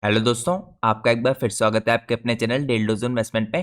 Hello दोस्तों, आपका एक बार फिर स्वागत है आपके अपने चैनल डेली डोज इन्वेस्टमेंट पे।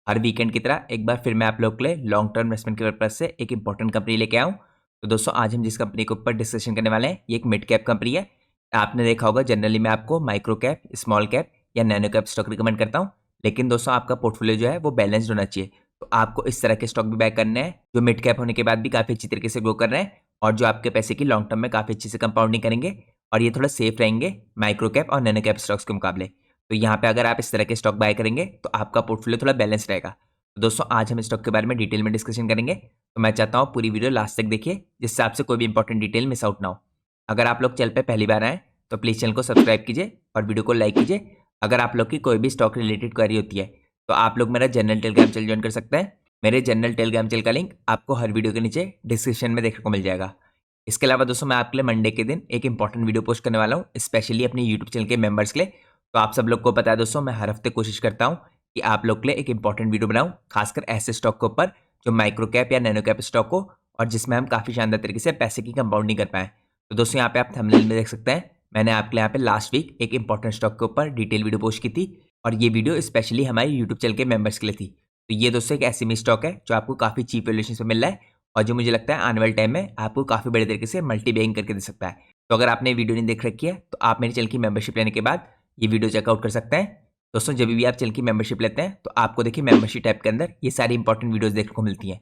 हर वीकेंड की तरह एक बार फिर मैं आप लोग के लिए लॉन्ग टर्म इन्वेस्टमेंट के पर्पज से एक इंपॉर्टेंट कंपनी लेके आऊँ। तो दोस्तों, आज हम जिस कंपनी के ऊपर डिस्कशन करने वाले हैं ये एक मिड कैप कंपनी है। आपने देखा होगा जनरली मैं आपको माइक्रो कैप, स्मॉल कैप या नैनो कैप स्टॉक रिकमेंड करता हूँ, लेकिन दोस्तों आपका पोर्टफोलियो जो है वो बैलेंस्ड होना चाहिए। तो आपको इस तरह के स्टॉक भी बाय करने हैं जो मिड कैप होने के बाद भी काफ़ी अच्छी तरीके से ग्रो कर रहे हैं और जो आपके पैसे की लॉन्ग टर्म में काफ़ी अच्छे से कंपाउंडिंग करेंगे और ये थोड़ा सेफ रहेंगे माइक्रो कैप और नैनो कैप स्टॉक्स के मुकाबले। तो यहाँ पे अगर आप इस तरह के स्टॉक बाय करेंगे तो आपका पोर्टफोलियो थोड़ा बैलेंस रहेगा। तो दोस्तों, आज हम स्टॉक के बारे में डिटेल में डिस्कशन करेंगे, तो मैं चाहता हूँ पूरी वीडियो लास्ट तक देखिए जिससे आपसे कोई भी इंपॉर्टेंट डिटेल मिस आउट ना हो। अगर आप लोग चैनल पे पहली बार आए तो प्लीज़ चैनल को सब्सक्राइब कीजिए और वीडियो को लाइक कीजिए। अगर आप लोग की कोई भी स्टॉक रिलेटेड क्वेरी होती है तो आप लोग मेरा जनरल टेलीग्राम चैनल ज्वाइन कर सकते हैं। मेरे जनरल टेलीग्राम चैनल का लिंक आपको हर वीडियो के नीचे डिस्क्रिप्शन में देखने को मिल जाएगा। इसके अलावा दोस्तों, मैं आपके लिए मंडे के दिन एक इंपॉर्टेंट वीडियो पोस्ट करने वाला हूँ स्पेशली अपनी यूट्यूब चैनल के मेंबर्स के लिए। तो आप सब लोग को पता है दोस्तों, मैं हर हफ्ते कोशिश करता हूँ कि आप लोग के लिए एक इंपॉर्टेंट वीडियो बनाऊँ, खासकर ऐसे स्टॉक के ऊपर जो माइक्रो कैप या नैनो कैप स्टॉक हो और जिसमें हम काफ़ी शानदार तरीके से पैसे की कंपाउंडिंग कर पाएँ। तो दोस्तों, यहाँ पे आप थंबनेल में देख सकते हैं, मैंने आपके लिए यहाँ पे लास्ट वीक एक इंपॉर्टेंट स्टॉक के ऊपर डिटेल वीडियो पोस्ट की थी और ये वीडियो स्पेशली हमारे यूट्यूब चैनल के मेंबर्स के लिए थी। तो ये दोस्तों एक एसएमई स्टॉक है जो आपको काफ़ी चीप वैल्यूएशन पे मिल रहा है और जो मुझे लगता है आने वाले टाइम में आपको काफ़ी बड़े तरीके से मल्टी बैगिंग करके दे सकता है। तो अगर आपने वीडियो नहीं देख रखी है तो आप मेरे चैनल की मेंबरशिप लेने के बाद ये वीडियो चेकआउट कर सकते हैं। दोस्तों, जब भी आप चैनल की मेंबरशिप लेते हैं तो आपको देखिए मेंबरशिप टैब के अंदर ये सारी इंपॉर्टेंट वीडियोस देखने को मिलती हैं।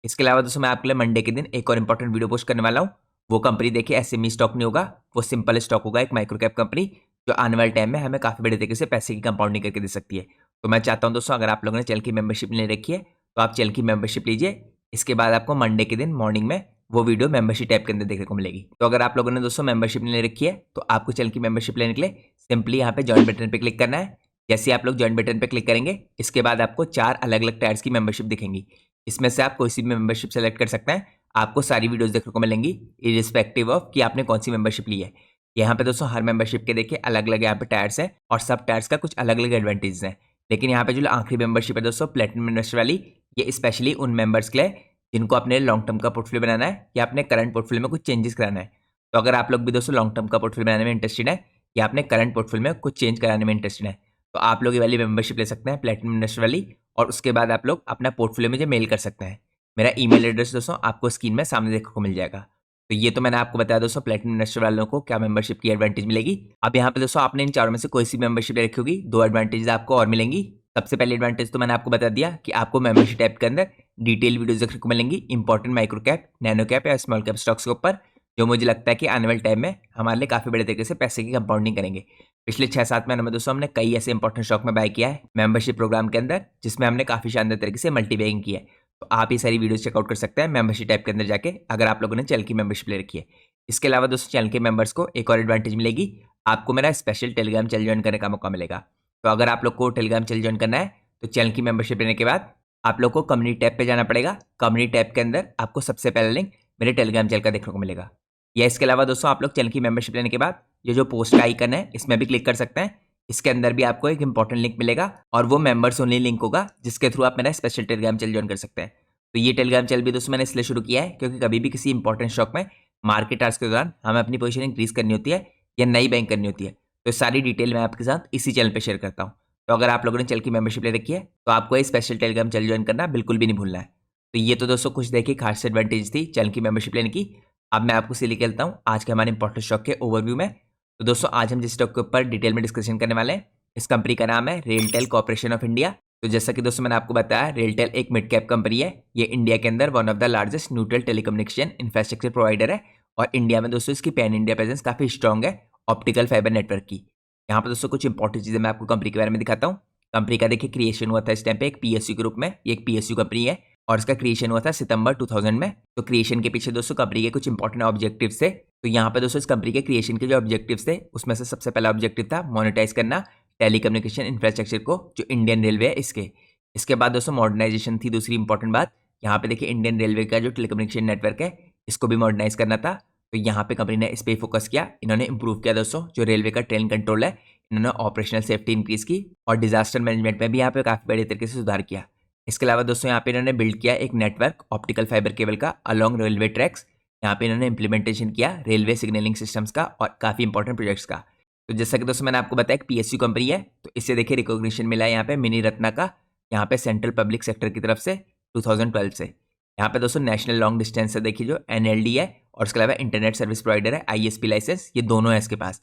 इसके अलावा दोस्तों, मैं आपके लिए मंडे के दिन एक और इंपॉर्टेंट वीडियो पोस्ट करने वाला हूँ। वो कंपनी देखिए एसएमई स्टॉक नहीं होगा, वो सिंपल स्टॉक होगा, एक माइक्रो कैप कंपनी जो आने वाले टाइम में हमें काफ़ी बड़े तरीके से पैसे की कंपाउंडिंग करके दे सकती है। तो मैं चाहता हूँ दोस्तों, अगर आप लोगों ने चैनल की मेंबरशिप ले रखी है तो आप चैनल की मेंबरशिप लीजिए। इसके बाद आपको मंडे के दिन मॉर्निंग में वो वीडियो मेंबरशिप टैब के अंदर देखने को मिलेगी। तो अगर आप लोगों ने दोस्तों मेंबरशिप ले रखी है तो आपको चैनल की मेंबरशिप लेने के लिए सिंपली यहाँ पे ज्वाइन बटन पे क्लिक करना है। जैसे आप लोग ज्वाइन बटन पे क्लिक करेंगे इसके बाद आपको 4 अलग-अलग टायर्स की मेंबरशिप दिखेंगी। इसमें से आप कोई सी भी मेंबरशिप सेलेक्ट कर सकते हैं। आपको सारी वीडियोस देखने को मिलेंगी इर्रिस्पेक्टिव ऑफ कि आपने कौन सी मेंबरशिप ली है। यहाँ पे दोस्तों हर मेंबरशिप के देखिए अलग-अलग यहाँ पे टायर्स हैं और सब टायर्स का कुछ अलग-अलग एडवांटेजेस हैं। लेकिन यहाँ पे जो आखिरी मेंबरशिप है दोस्तों प्लैटिनम इन्वेस्टर वाली, ये स्पेशली उन मेंबर्स के लिए जिनको अपने लॉन्ग टर्म का पोर्टफोलियो बनाना है या अपने करंट पोर्टफोलियो में कुछ चेंजेस कराना है। तो अगर आप लोग भी दोस्तों लॉन्ग टर्म का पोर्टफोलियो बनाने में इंटरेस्टेड है या अपने करंट पोर्टफोलियो में कुछ चेंज कराने में इंटरेस्टेड है तो आप लोग ये वाली मेंबरशिप ले सकते हैं प्लैटिनम इन्वेस्टर वाली, और उसके बाद आप लोग अपना पोर्टफोलियो मुझे मेल कर सकते हैं। मेरा ईमेल एड्रेस दोस्तों आपको स्क्रीन में सामने देखने को मिल जाएगा। तो ये तो मैंने आपको बताया दोस्तों प्लैटिनम इन्वेस्टर वालों को क्या मेंबरशिप की एडवांटेज मिलेगी। अब यहाँ पे दोस्तों आपने इन चारों में से कोई सी मेंबरशिप ले रखी होगी, 2 एडवांटेज आपको और मिलेंगी। सबसे पहले एडवांटेज तो मैंने आपको बता दिया कि आपको मेंबरशिप टैब के अंदर डिटेल वीडियोस देखने को मिलेंगी important micro cap, nano cap या स्मॉल कैप स्टॉक्स के ऊपर, जो मुझे लगता है कि आने वाले टाइम में हमारे लिए काफ़ी बड़े तरीके से पैसे की कंपाउंडिंग करेंगे। पिछले 6-7 महीनों में दोस्तों हमने कई ऐसे इंपॉर्टेंट स्टॉक में बाय किया है मेंबरशिप प्रोग्राम के अंदर, जिसमें हमने काफ़ी शानदार तरीके से मल्टी बैगिंग की है। तो आप ये सारी वीडियोस चेकआउट कर सकते हैं मेंबरशिप टैब के अंदर जाके, अगर आप लोगों ने चैनल की मेंबरशिप ले रखी है। इसके अलावा दोस्तों चैनल के मेंबर्स को एक और एडवांटेज मिलेगी, आपको मेरा स्पेशल टेलीग्राम चैनल ज्वाइन करने का मौका मिलेगा। तो अगर आप लोग को टेलीग्राम चैनल ज्वाइन करना है तो चैनल की मेंबरशिप लेने के बाद आप लोग को कम्युनिटी टैब पे जाना पड़ेगा। कम्युनिटी टैब के अंदर आपको सबसे पहला लिंक मेरे टेलीग्राम चैनल का देखने को मिलेगा। या इसके अलावा दोस्तों आप लोग चैनल की मेंबरशिप लेने के बाद ये जो पोस्ट का आइकन है इसमें भी क्लिक कर सकते हैं। इसके अंदर भी आपको एक इंपॉर्टेंट लिंक मिलेगा और वो मेंबर्स ओनली लिंक होगा जिसके थ्रू आप मेरा स्पेशल टेलीग्राम चैनल ज्वाइन कर सकते हैं। तो ये टेलीग्राम चैनल भी दोस्तों मैंने इसलिए शुरू किया है क्योंकि कभी भी किसी इंपॉर्टेंट स्टॉक में मार्केट आवर्स के दौरान हमें अपनी पोजीशन इंक्रीज करनी होती है या नई बैंक करनी होती है, तो सारी डिटेल मैं आपके साथ इसी चैनल पे शेयर करता हूँ। तो अगर आप लोगों ने चैनल की मेंबरशिप ले रखी है तो आपको ये स्पेशल टेलीग्राम चैनल ज्वाइन करना बिल्कुल भी नहीं भूलना है। तो ये तो दोस्तों कुछ देखिए खास एडवांटेज थी चैनल की मेंबरशिप लेने की। अब मैं आपको सीधे चलता हूँ आज के हमारे इंपॉर्टेंट स्टॉक के ओवरव्यू में। तो दोस्तों आज हम जिस स्टॉक के ऊपर डिटेल में डिस्कशन करने वाले हैं इस कंपनी का नाम है रेलटेल कॉर्पोरेशन ऑफ इंडिया। तो जैसा कि दोस्तों मैंने आपको बताया रेलटेल एक मिड कैप कंपनी है। ये इंडिया के अंदर one of the largest neutral telecommunication infrastructure provider है और इंडिया में दोस्तों इसकी पैन इंडिया प्रेजेंस काफी स्ट्रॉन्ग है ऑप्टिकल फाइबर नेटवर्क की। यहाँ पर दोस्तों कुछ इंपॉर्टेंट चीजें मैं आपको कंपनी के बारे में दिखाता हूँ। कंपनी का देखिए क्रिएशन हुआ था इस टाइम पे एक पीएसयू के रूप में, ये एक पीएसयू कंपनी है और इसका क्रिएशन हुआ था सितंबर 2000 में। तो क्रिएशन के पीछे दोस्तों कंपनी के कुछ इंपॉर्टेंट ऑब्जेक्टिव्स थे। तो यहाँ पे दोस्तों इस कंपनी के क्रिएशन के जो ऑब्जेक्टिव्स थे उसमें से सबसे पहला ऑब्जेक्टिव था मोनेटाइज करना टेलीकम्युनिकेशन इंफ्रास्ट्रक्चर को जो इंडियन रेलवे है इसके। इसके बाद दोस्तों मॉडर्नाइजेशन थी दूसरी इंपॉर्टेंट बात। यहाँ पे देखिए इंडियन रेलवे का जो टेलीकम्युनिकेशन नेटवर्क है इसको भी मॉडर्नाइज करना था। तो यहाँ पे कंपनी ने इस पे फोकस किया। इन्होंने इंप्रूव किया दोस्तों जो रेलवे का ट्रेन कंट्रोल है, इन्होंने ऑपरेशनल सेफ्टी इंक्रीज की और डिजास्टर मैनेजमेंट में भी यहाँ पे काफी बड़े तरीके से सुधार किया। इसके अलावा दोस्तों यहाँ पे इन्होंने बिल्ड किया एक नेटवर्क ऑप्टिकल फाइबर केबल का अलॉन्ग रेलवे ट्रैक्स। यहाँ पे इन्होंने इंप्लीमेंटेशन किया रेलवे सिग्नलिंग सिस्टम्स का और काफी इंपॉर्टेंट प्रोजेक्ट्स का। तो जैसा कि दोस्तों मैंने आपको बताया कि पीएसयू कंपनी है, तो इससे देखिए रिकॉग्निशन मिला है यहाँ पे मिनी रत्ना का, यहाँ पे सेंट्रल पब्लिक सेक्टर की तरफ से 2012 से। यहाँ पे दोस्तों नेशनल लॉन्ग डिस्टेंस है, देखिए जो एनएलडी है, और उसके अलावा इंटरनेट सर्विस प्रोवाइडर है, आईएसपी लाइसेंस, ये दोनों है इसके पास।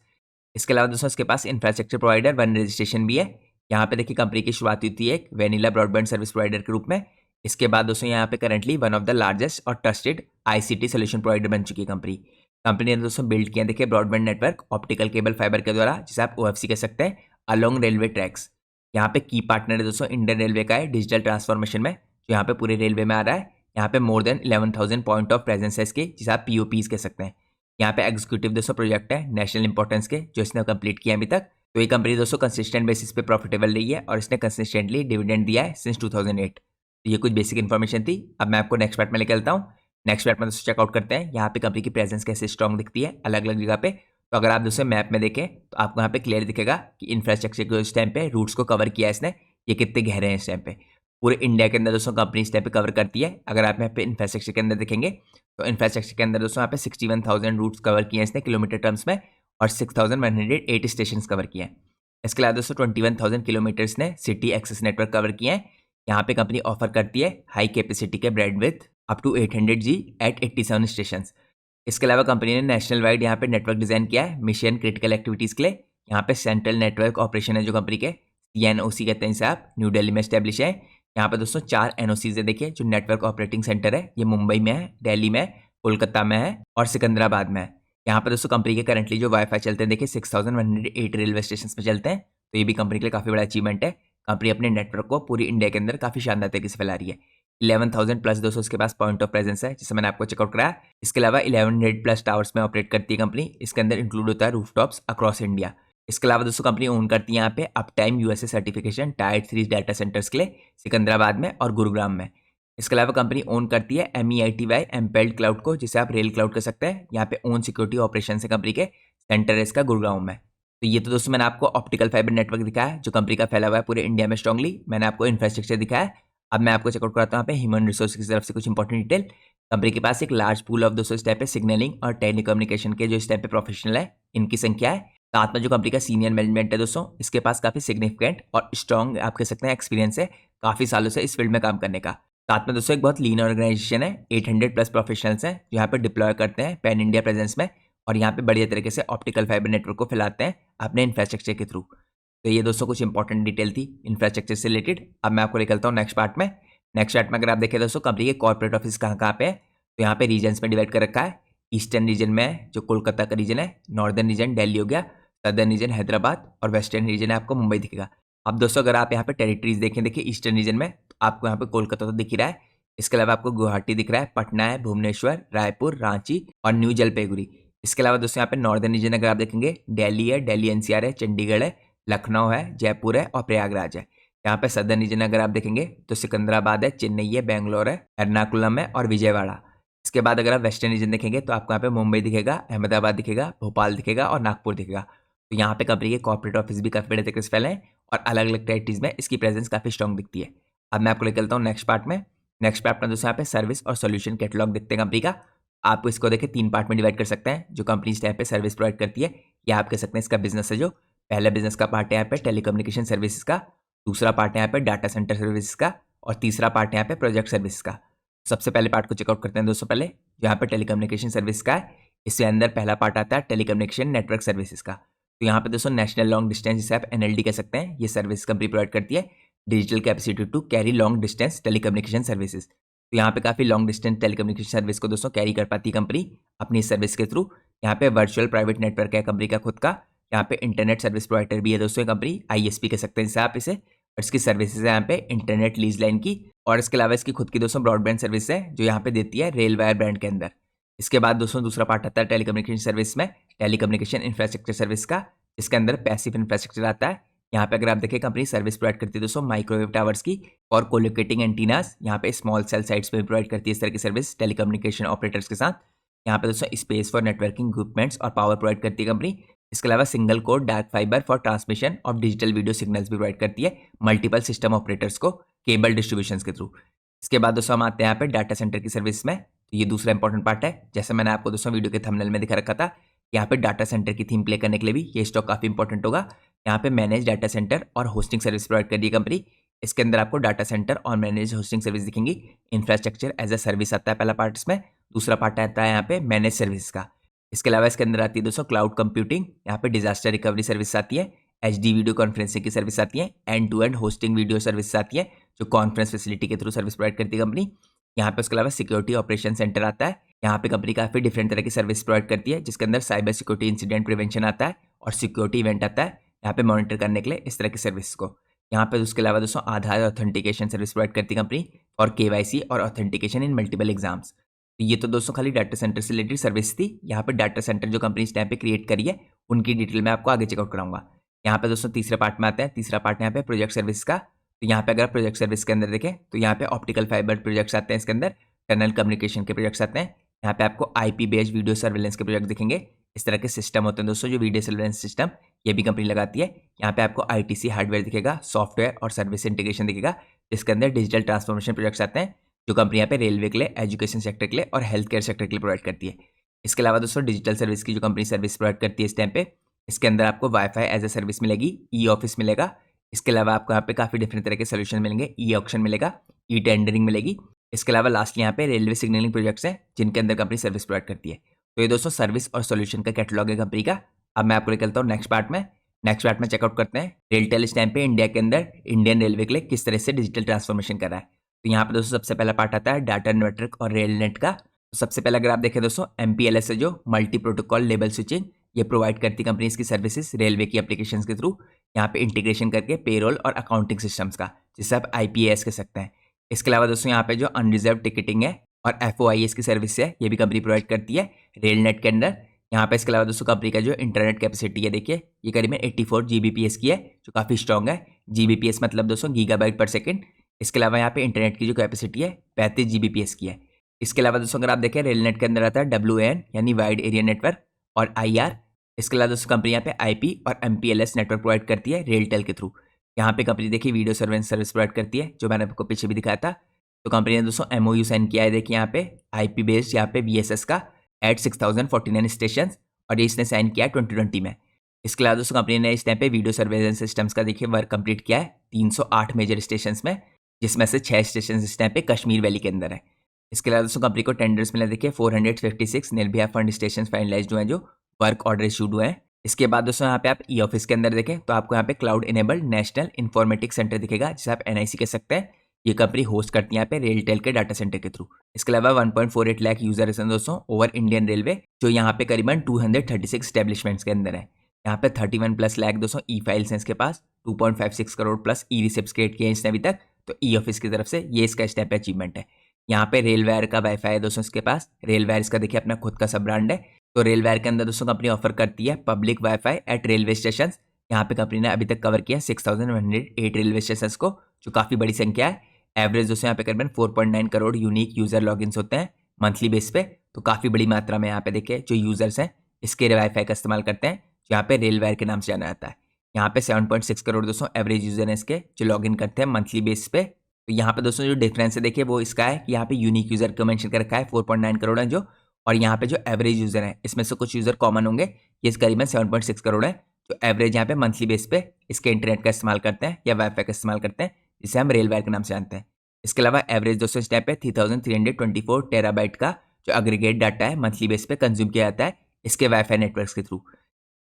इसके अलावा दोस्तों इसके पास इंफ्रास्ट्रक्चर प्रोवाइडर वन रजिस्ट्रेशन भी है। यहाँ पे देखिए कंपनी की शुरुआत हुई थी एक वेनिला ब्रॉडबैंड सर्विस प्रोवाइडर के रूप में। इसके बाद दोस्तों यहाँ पे currently one of the largest और ट्रस्टेड आईसीटी सोल्यूशन प्रोवाइडर बन चुकी है कंपनी। कंपनी ने दोस्तों बिल्ड किया देखिए broadband network optical cable fibre के द्वारा, जिसे आप ओएफसी कह सकते हैं, अलोंग रेलवे ट्रैक्स। यहाँ पे की पार्टनर है दोस्तों इंडियन रेलवे का है डिजिटल ट्रांसफॉर्मेशन में, जो यहाँ पे पूरे रेलवे में आ रहा है। यहाँ पे more than 11,000 point of presence है इसके, जिसे आप पीओपीज कह सकते हैं। यहाँ पे एग्जीक्यूटिव दोस्तों प्रोजेक्ट है नेशनल इंपॉर्टेंस के, जो इसने कंप्लीट किया अभी तक। तो ये कंपनी दोस्तों कंसिस्टेंट बेसिस पे प्रॉफिटेबल रही है और इसने कंसिस्टेंटली डिविडेंड दिया है सिंस 2008। तो ये कुछ बेसिक इन्फॉर्मेशन थी। अब मैं आपको नेक्स्ट पार्ट में लेकर चलता हूँ। नेक्स्ट पार्ट में दोस्तों चेकआउट करते हैं यहाँ पे कंपनी की प्रेजेंस कैसे स्ट्रॉन्ग दिखती है अलग अलग जगह पे। तो अगर आप दोस्तों मैप में देखें तो आपको यहाँ पे क्लियर दिखेगा कि इंफ्रास्ट्रक्चर के इस टाइम पे रूट्स को कवर किया है इसने, ये कितने गहरे हैं इस टाइम पे। पूरे इंडिया के अंदर दोस्तों कंपनी इस टाइम पे कवर करती है। अगर आप यहाँ पे इंफ्रास्ट्रक्चर के अंदर देखेंगे तो इंफ्रास्ट्रक्चर के अंदर दोस्तों यहाँ पे 61,000 रूट्स कवर किए हैं इसने किलोमीटर टर्म्स में, और 6,108 स्टेशन कवर किए हैं। इसके अलावा दोस्तों 21,000 किलोमीटर्स ने सिटी एक्सेस नेटवर्क कवर किए हैं। यहाँ पे कंपनी ऑफर करती है हाई कैपेसिटी के bandwidth up to 800G at 87 station. इसके अलावा कंपनी ने नेशनल वाइड यहाँ पे नेटवर्क डिजाइन किया है मिशन क्रिटिकल एक्टिविटीज़ के लिए। यहाँ पे सेंट्रल नेटवर्क ऑपरेशन है जो कंपनी के CNOC कहते हैं इसे आप, न्यू दिल्ली में स्टैब्लिश है। यहाँ पे दोस्तों 4 NOCs है देखिए, जो नेटवर्क ऑपरेटिंग सेंटर है, ये मुंबई में है, दिल्ली में है, कोलकाता में है और सिकंदराबाद में है। यहाँ पे दोस्तों कंपनी के करंटली जो वाईफाई चलते हैं देखिए 6,108 रेलवे स्टेशन पे चलते हैं। तो ये भी कंपनी के लिए काफ़ी बड़ा अचीवमेंट है। कंपनी अपने नेटवर्क को पूरी इंडिया के अंदर काफ़ी शानदार तरीके से फैला रही है। 11,000 प्लस दोस्तों इसके पास पॉइंट ऑफ प्रेजेंस है, जिसे मैंने आपको चेकआउट कराया। इसके अलावा 1100 प्लस टावर्स में ऑपरेट करती है कंपनी। इसके अंदर इंक्लूड होता है रूफटॉप्स अक्रॉस इंडिया। इसके अलावा दोस्तों कंपनी ओन करती है यहाँ पे up time USA certification tyre 3 data centres के लिए सिकंदराबाद में और गुरुग्राम में। इसके अलावा कंपनी ओन करती है MEITY एम्पेल्ड क्लाउड को, जिसे आप रेल क्लाउड कह सकते हैं। यहाँ पे ओन सिक्योरिटी ऑपरेशन है कंपनी के, सेंटर है इसका गुरुग्राम में। तो ये तो दोस्तों मैंने आपको ऑप्टिकल फाइबर नेटवर्क दिखाया है जो कंपनी का फैला हुआ है पूरे इंडिया में स्ट्रांगली। मैंने आपको इंफ्रास्ट्रक्चर दिखाया है। अब मैं आपको चेकआउट कराता हूँ यहाँ पे ह्यूमन रिसोर्स की तरफ से कुछ इंपॉर्टेंट डिटेल। कंपनी के पास एक लार्ज पूल ऑफ दोस्तों इस टाइप पे सिग्नलिंग और टेलीकम्युनिकेशन के जो इस टाइप पे प्रोफेशनल है, इनकी संख्या है। साथ में जो कंपनी का सीनियर मैनेजमेंट है दोस्तों, इसके पास काफ़ी सिग्निफिकेंट और स्ट्रॉन्ग आप कह सकते हैं एक्सपीरियंस है काफ़ी सालों से इस फील्ड में काम करने का। साथ में दोस्तों एक बहुत लीन ऑर्गेनाइजेशन है, 800 प्लस प्रोफेशनल्स हैं जो यहाँ पे डिप्लॉय करते हैं पैन इंडिया प्रेजेंस में, और यहाँ पे बढ़िया तरीके से ऑप्टिकल फाइबर नेटवर्क को फैलाते हैं अपने इंफ्रास्ट्रक्चर के थ्रू। तो ये दोस्तों कुछ इंपॉर्टेंट डिटेल थी इंफ्रास्ट्रक्चर से रिलेटेड। अब मैं आपको निकलता हूँ नेक्स्ट पार्ट में। नेक्स्ट पार्ट में अगर आप देखें दोस्तों कंपनी के कॉर्पोरेट ऑफिस कहाँ पे है, तो यहाँ पे रीजन्स में डिवाइड कर रखा है। ईस्टर्न रीजन में है जो कोलकाता का रीजन है, नॉर्दर्न रीजन दिल्ली हो गया, सदर्न रीजन हैदराबाद, और वेस्टर्न रीजन है आपको मुंबई दिखेगा। अब दोस्तों अगर आप यहाँ पे टेरिटरीज देखें, देखिए ईस्टर्न रीजन में तो आपको यहाँ पे कोलकाता तो दिख ही रहा है। इसके अलावा आपको गुवाहाटी दिख रहा है, पटना है, भुवनेश्वर, रायपुर, रांची और न्यू जलपाईगुड़ी। इसके अलावा दोस्तों यहाँ पे नॉर्दर्न रीजन अगर आप देखेंगे दिल्ली है, दिल्ली NCR है, चंडीगढ़ है, लखनऊ है, जयपुर है और प्रयागराज है। यहाँ पे सदर्न रीजन अगर आप देखेंगे तो सिकंदराबाद है, चेन्नई है, बेंगलोर है, एर्नाकुलम है और विजयवाड़ा। इसके बाद अगर आप वेस्टर्न रीजन देखेंगे तो आपको यहाँ पे मुंबई दिखेगा, अहमदाबाद दिखेगा, भोपाल दिखेगा और नागपुर दिखेगा। तो यहाँ पे कंपनी के कॉर्पोरेट ऑफिस भी काफ़ी बड़े तरीके से फैले हैं और अलग अलग टेरिटरीज में इसकी प्रेजेंस काफ़ी स्ट्रॉन्ग दिखती है। अब मैं आपको लेकर चलता हूँ नेक्स्ट पार्ट में। नेक्स्ट पार्ट में दोस्तों यहाँ पे सर्विस और सोल्यूशन कैटलॉग देखते हैं कंपनी का। आप इसको देखें 3 पार्ट में डिवाइड कर सकते हैं जो कंपनी इस टाइप पे सर्विस प्रोवाइड करती है, या आप कह सकते हैं इसका बिजनेस है। जो पहला बिजनेस का पार्ट है यहाँ पे टेलीकम्युनिकेशन सर्विसेज का, दूसरा पार्ट है यहाँ पे डाटा सेंटर सर्विसेज का, और तीसरा पार्ट है यहाँ पे प्रोजेक्ट सर्विस का। सबसे पहले पार्ट को चेकआउट करते हैं दोस्तों। पहले यहाँ पे टेलीकम्युनिकेशन सर्विस का है, इसके अंदर पहला पार्ट आता है टेलीकम्युनिकेशन नेटवर्क सर्विसेज का। तो यहाँ पे दोस्तों नेशनल लॉन्ग डिस्टेंस, जिसे आप NLD कह सकते हैं, ये सर्विस कंपनी प्रोवाइड करती है, digital capacity to carry long distance telecommunication services. तो यहाँ पे काफ़ी लॉन्ग डिस्टेंस टेलीकम्युनिकेशन सर्विस को दोस्तों कैरी कर पाती है कंपनी अपनी सर्विस के थ्रू। यहाँ पे वर्चुअल प्राइवेट नेटवर्क है कंपनी का खुद का। यहाँ पे इंटरनेट सर्विस प्रोवाइडर भी है दोस्तों कंपनी, ISP कह सकते हैं आप इसे, और इसकी सर्विसेज है यहाँ पे इंटरनेट लीज लाइन की, और इसके अलावा इसकी खुद की दोस्तों ब्रॉडबैंड सर्विस है जो यहाँ पे देती है रेल वायर ब्रांड के अंदर। इसके बाद दोस्तों दूसरा पार्ट आता है टेलीकम्युनिकेशन सर्विस में टेलीकम्युनिकेशन इंफ्रास्ट्रक्चर सर्विस का, इसके अंदर पैसिव इंफ्रास्ट्रक्चर आता है। यहाँ पे अगर आप देखें कंपनी सर्विस प्रोवाइड करती है दोस्तों माइक्रोवेव टावर्स की और कोलोकेटिंग एंटीनास, यहाँ पे स्मॉल सेल साइट्स में प्रोवाइड करती है इस तरह की सर्विस टेलीकम्युनिकेशन ऑपरेटर्स के साथ। यहाँ पे दोस्तों स्पेस फॉर नेटवर्किंग इक्विपमेंट्स और पावर प्रोवाइड करती है कंपनी। इसके अलावा single code dark fibre for transmission of digital video signals भी प्रोवाइड करती है मल्टीपल सिस्टम ऑपरेटर्स को केबल डिस्ट्रीब्यूशन के थ्रू। इसके बाद दोस्तों हम आते हैं यहाँ पे डाटा सेंटर की सर्विस में। तो ये दूसरा इंपॉर्टेंट पार्ट है, जैसे मैंने आपको दोस्तों वीडियो के थंबनेल में दिखा रखा था यहाँ पे डाटा सेंटर की थीम प्ले करने के लिए भी ये स्टॉक काफ़ी इंपॉर्टेंट होगा। यहाँ पे मैनेज डाटा सेंटर और होस्टिंग सर्विस प्रोवाइड कर रही है कंपनी। इसके अंदर आपको डाटा सेंटर और मैनेज होस्टिंग सर्विस दिखेंगी। इंफ्रास्ट्रक्चर एज अ सर्विस आता है पहला पार्ट इसमें। दूसरा पार्ट आता है यहाँ पे मैनेज सर्विस का। इसके अलावा इसके अंदर आती है दोस्तों क्लाउड कंप्यूटिंग, यहाँ पे डिजास्टर रिकवरी सर्विस आती है, HD वीडियो कॉन्फ्रेंसिंग की सर्विस आती है, end to end hosting video service आती है जो कॉन्फ्रेंस फैसिलिटी के थ्रू सर्विस प्रोवाइड करती है कंपनी। यहाँ पे उसके अलावा सिक्योरिटी ऑपरेशन सेंटर आता है। यहाँ पे कंपनी काफ़ी डिफरेंट तरह की सर्विस प्रोवाइड करती है जिसके अंदर साइबर सिक्योरिटी इंसिडेंट प्रिवेंशन आता है और सिक्योरिटी इवेंट आता है यहाँ पे मॉनिटर करने के लिए इस तरह की सर्विस को। यहाँ पे उसके अलावा दोस्तों आधार ऑथेंटिकेशन सर्विस प्रोवाइड करती है कंपनी और KYC और ऑथेंटिकेशन इन मल्टीपल एग्जाम्स। तो ये तो दोस्तों खाली डाटा सेंटर से रिलेटेड सर्विस थी। यहाँ पे डाटा सेंटर जो कंपनी इस टाइम पे क्रिएट करी है उनकी डिटेल मैं आपको आगे चेकआउट कराऊंगा। यहाँ पे दोस्तों तीसरे पार्ट में आता है। तीसरा पार्ट यहाँ पे प्रोजेक्ट सर्विस का। तो यहाँ पे अगर प्रोजेक्ट सर्विस के अंदर देखें तो यहाँ पे ऑप्टिकल फाइबर प्रोजेक्ट्स आते हैं, इसके अंदर टनल कम्युनिकेशन के प्रोजेक्ट्स आते हैं। यहाँ पे आपको IP बेस्ड वीडियो सर्वेलेंस के प्रोजेक्ट दिखेंगे। इस तरह के सिस्टम होते हैं दोस्तों जो वीडियो सर्वेलेंस सिस्टम ये भी कंपनी लगाती है। यहाँ पे आपको ITC हार्डवेयर दिखेगा, सॉफ्टवेयर और सर्विस इंटीग्रेशन दिखेगा जिसके अंदर डिजिटल ट्रांसफॉर्मेशन प्रोजेक्ट्स आते हैं जो कंपनी यहाँ पे रेलवे के लिए, एजुकेशन सेक्टर के लिए और हेल्थ केयर सेक्टर के लिए प्रोवाइड करती है। इसके अलावा दोस्तों डिजिटल सर्विस की जो कंपनी सर्विस प्रोवाइड करती है इस टाइम पे, इसके अंदर आपको वाईफाई एज ए सर्विस मिलेगी, E-ऑफिस मिलेगा। इसके अलावा आपको यहाँ पे काफ़ी डिफरेंट तरह के सोल्यूशन मिलेंगे, E-ऑक्शन मिलेगा, E-टेंडरिंग मिलेगी। इसके अलावा लास्टली यहाँ पे रेलवे सिग्नलिंग प्रोजेक्ट्स हैं जिनके अंदर कंपनी सर्विस प्रोवाइड करती है। तो ये दोस्तों सर्विस और सोल्यूशन का कैटलॉग है कंपनी का। अब मैं आपको निकलता हूँ नेक्स्ट पार्ट में। नेक्स्ट पार्ट में चेकआउट करते हैं रेलटेल इस टाइम पे इंडिया के अंदर इंडियन रेलवे के लिए किस तरह से डिजिटल ट्रांसफॉर्मेशन कर रहा है। तो यहाँ पे दोस्तों सबसे पहला पार्ट आता है डाटा नेटवर्क और रेल नेट का। तो सबसे पहले अगर आप देखें दोस्तों MPLS है जो मल्टी प्रोटोकॉल लेबल स्विचिंग, ये प्रोवाइड करती कंपनी इसकी सर्विसेज रेलवे की एप्लीकेशंस के थ्रू, यहाँ पे इंटीग्रेशन करके पेरोल और अकाउंटिंग सिस्टम्स का, जिससे आप IPAS कह सकते हैं। इसके अलावा दोस्तों यहाँ पे जो अनरिजर्व टिकटिंग है और FOIS की सर्विस है ये भी कंपनी प्रोवाइड करती है रेल नेट के अंदर। यहाँ पे इसके अलावा दोस्तों कंपनी का जो इंटरनेट कैपेसिटी है देखिए ये करीबन 84 GBps की है जो काफ़ी स्ट्रॉन्ग है। GBps मतलब दोस्तों गीगाबाइट पर सेकेंड। इसके अलावा यहाँ पे इंटरनेट की जो कैपेसिटी है 35 GBps की है। इसके अलावा दोस्तों अगर आप देखें रेल नेट के अंदर आता है WAN यानी वाइड एरिया नेटवर्क और IR। इसके अलावा दोस्तों कंपनी यहाँ पे IP और MPLS नेटवर्क प्रोवाइड करती है रेलटेल के थ्रू। यहाँ पे कंपनी देखिए वीडियो सर्विस प्रोवाइड करती है जो मैंने आपको पीछे भी दिखाया था। तो कंपनी ने दोस्तों MOU साइन किया है देखिए यहाँ पे IP बेस्ड यहाँ पे VSS का एट 6049 स्टेशन और ये इसने साइन किया है 2020 में। इसके अलावा दोस्तों कंपनी ने इस टाइम पे वीडियो सर्वेलेंस सिस्टम्स का देखिए वर्क कंप्लीट किया है 308 मेजर स्टेशन में, जिसमें से 6 स्टेशन इस टाइम पे कश्मीर वैली के अंदर है। इसके अलावा दोस्तों कंपनी को टेंडर्स मिले देखिए 456 निर्भया फंड स्टेशन फाइनलाइज्ड हुए हैं जो वर्क ऑर्डर इशूड हुए हैं। इसके बाद दोस्तों यहाँ पे आप E-ऑफिस के अंदर देखें तो आपको यहाँ पे cloud enabled national informatics centre दिखेगा जिसे आप NIC कह सकते हैं। ये कंपनी होस्ट करती है यहाँ पे रेलटेल के डाटा सेंटर के थ्रू। इसके अलावा 1.48 लाख यूजर्स हैं दोस्तों ओवर इंडियन रेलवे जो यहाँ पे करीबन 236 स्टैब्लिशमेंट्स के अंदर है। यहाँ पे 31+ लाख दोस्तों E-फाइल्स हैं इसके पास, 2.56 करोड़ प्लस E-रिसिप्ट्स क्रिएट किए हैं इसने अभी तक। तो E-ऑफिस की तरफ से ये इसका स्टेप अचीवमेंट है। यहाँ पे रेलवेयर का वाईफाई है दोस्तों इसके पास। रेलवेयर इसका देखिए अपना खुद का सब ब्रांड है। तो रेलवेयर के अंदर दोस्तों कंपनी ऑफर करती है public wifi eight railway station. यहाँ पे कंपनी ने अभी तक कवर किया 6108 रेलवे स्टेशन को जो काफ़ी बड़ी संख्या है। एवरेज दोस्तों यहाँ पे करीबन 4.9 करोड़ यूनिक यूजर लॉगिन्स होते हैं मंथली बेस पे। तो काफ़ी बड़ी मात्रा में यहाँ पे देखिए जो यूजर्स हैं इसके वाईफाई का इस्तेमाल करते हैं जो यहाँ पे रेलवेयर के नाम से जाना जाता है। यहाँ पे 7.6 करोड़ दोस्तों एवरेज यूजर हैं इसके जो लॉगिन करते हैं मंथली बेस पे। तो यहाँ पे दोस्तों जो डिफरेंस है देखिए वो इसका है कि यहाँ पे यूनिक यूजर को मेंशन कर रखा है 4.9 करोड़ है जो, और यहाँ पे जो एवरेज यूजर है इसमें से कुछ यूजर कॉमन होंगे, ये करीबन 7.6 करोड़ है जो एवरेज यहाँ पे मंथली बेस पे इसके इंटरनेट का इस्तेमाल करते हैं या वाईफाई का इस्तेमाल करते हैं जिसे हम रेलवेयर के नाम से जानते हैं। इसके अलावा एवरेज दोस्तों इस टाइप पे 3324 टेराबाइट का जो अग्रीगेट डाटा है मंथली बेस पे कंज्यूम किया जाता है इसके वाईफाई नेटवर्क्स के थ्रू।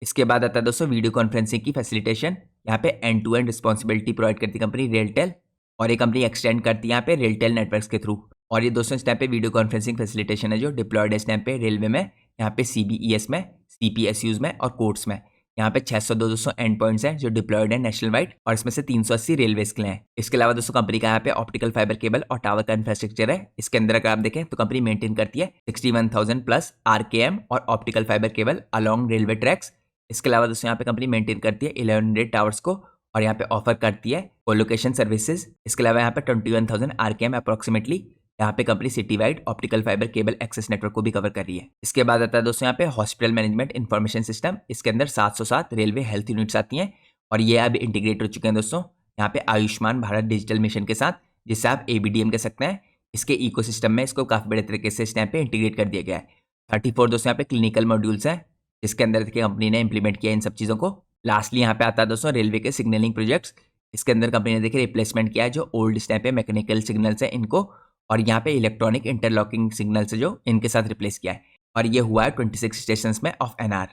इसके बाद आता है दोस्तों वीडियो कॉन्फ्रेंसिंग की फैसिलिटेशन। यहाँ पे end to end responsibility provide करती है कंपनी रेलटेल और ये कंपनी एक्सटेंड करती है यहाँ पे रेलटेल नेटवर्क्स के थ्रू। और ये दोस्तों इस टाइम पे वीडियो कॉन्फ्रेंसिंग फैसिलिटेशन है जो डिप्लॉयड है इस टाइम पे रेलवे में, यहाँ पे CBES में, CPSUs में और कोर्ट्स में। यहाँ पे 602 दोस्तों एंड पॉइंट्स हैं जो डिप्लॉयड है नेशनल वाइड और इसमें से 380 रेलवेज के लिए हैं। इसके अलावा दोस्तों कंपनी का यहाँ पे ऑप्टिकल फाइबर केबल और टावर का इंफ्रास्ट्रक्चर है। इसके अंदर अगर आप देखें तो कंपनी मेंटेन करती है 61,000+ RKM और optical fibre cable along railway tracks. इसके अलावा दोस्तों यहाँ पे कंपनी मेंटेन करती है 1100 टावर्स को और यहाँ पे ऑफर करती है कोलोकेशन सर्विसेज। इसके अलावा यहाँ पे 21,000 RKM अप्रोक्सीमेटली यहाँ पे company city wide optical fibre cable access network को भी कवर कर रही है। इसके बाद आता है दोस्तों यहाँ पे हॉस्पिटल मैनेजमेंट इन्फॉर्मेशन सिस्टम। इसके अंदर 707 रेलवे हेल्थ यूनिट्स आती हैं और ये अब इंटीग्रेट हो चुके हैं दोस्तों यहाँ पे आयुष्मान भारत डिजिटल मिशन के साथ, जिससे आप ABDM कह सकते हैं। इसके इकोसिस्टम में इसको काफ़ी बड़े तरीके से इस टाइम पे इंटीग्रेट कर दिया गया है। 34 दोस्तों यहाँ पे क्लिनिकल मॉड्यूल्स हैं जिसके अंदर देखिए कंपनी ने इंप्लीमेंट किया इन सब चीज़ों को। लास्टली यहाँ पे आता है दोस्तों रेलवे के सिग्नलिंग प्रोजेक्ट्स। इसके अंदर कंपनी ने देखिए रिप्लेसमेंट किया है जो ओल्ड स्टैम्प पे मैकेनिकल सिग्नल्स है इनको, और यहाँ पे इलेक्ट्रॉनिक इंटरलॉकिंग सिग्नल्स है जो इनके साथ रिप्लेस किया है, और ये हुआ है 26 स्टेशन में ऑफ एनआर।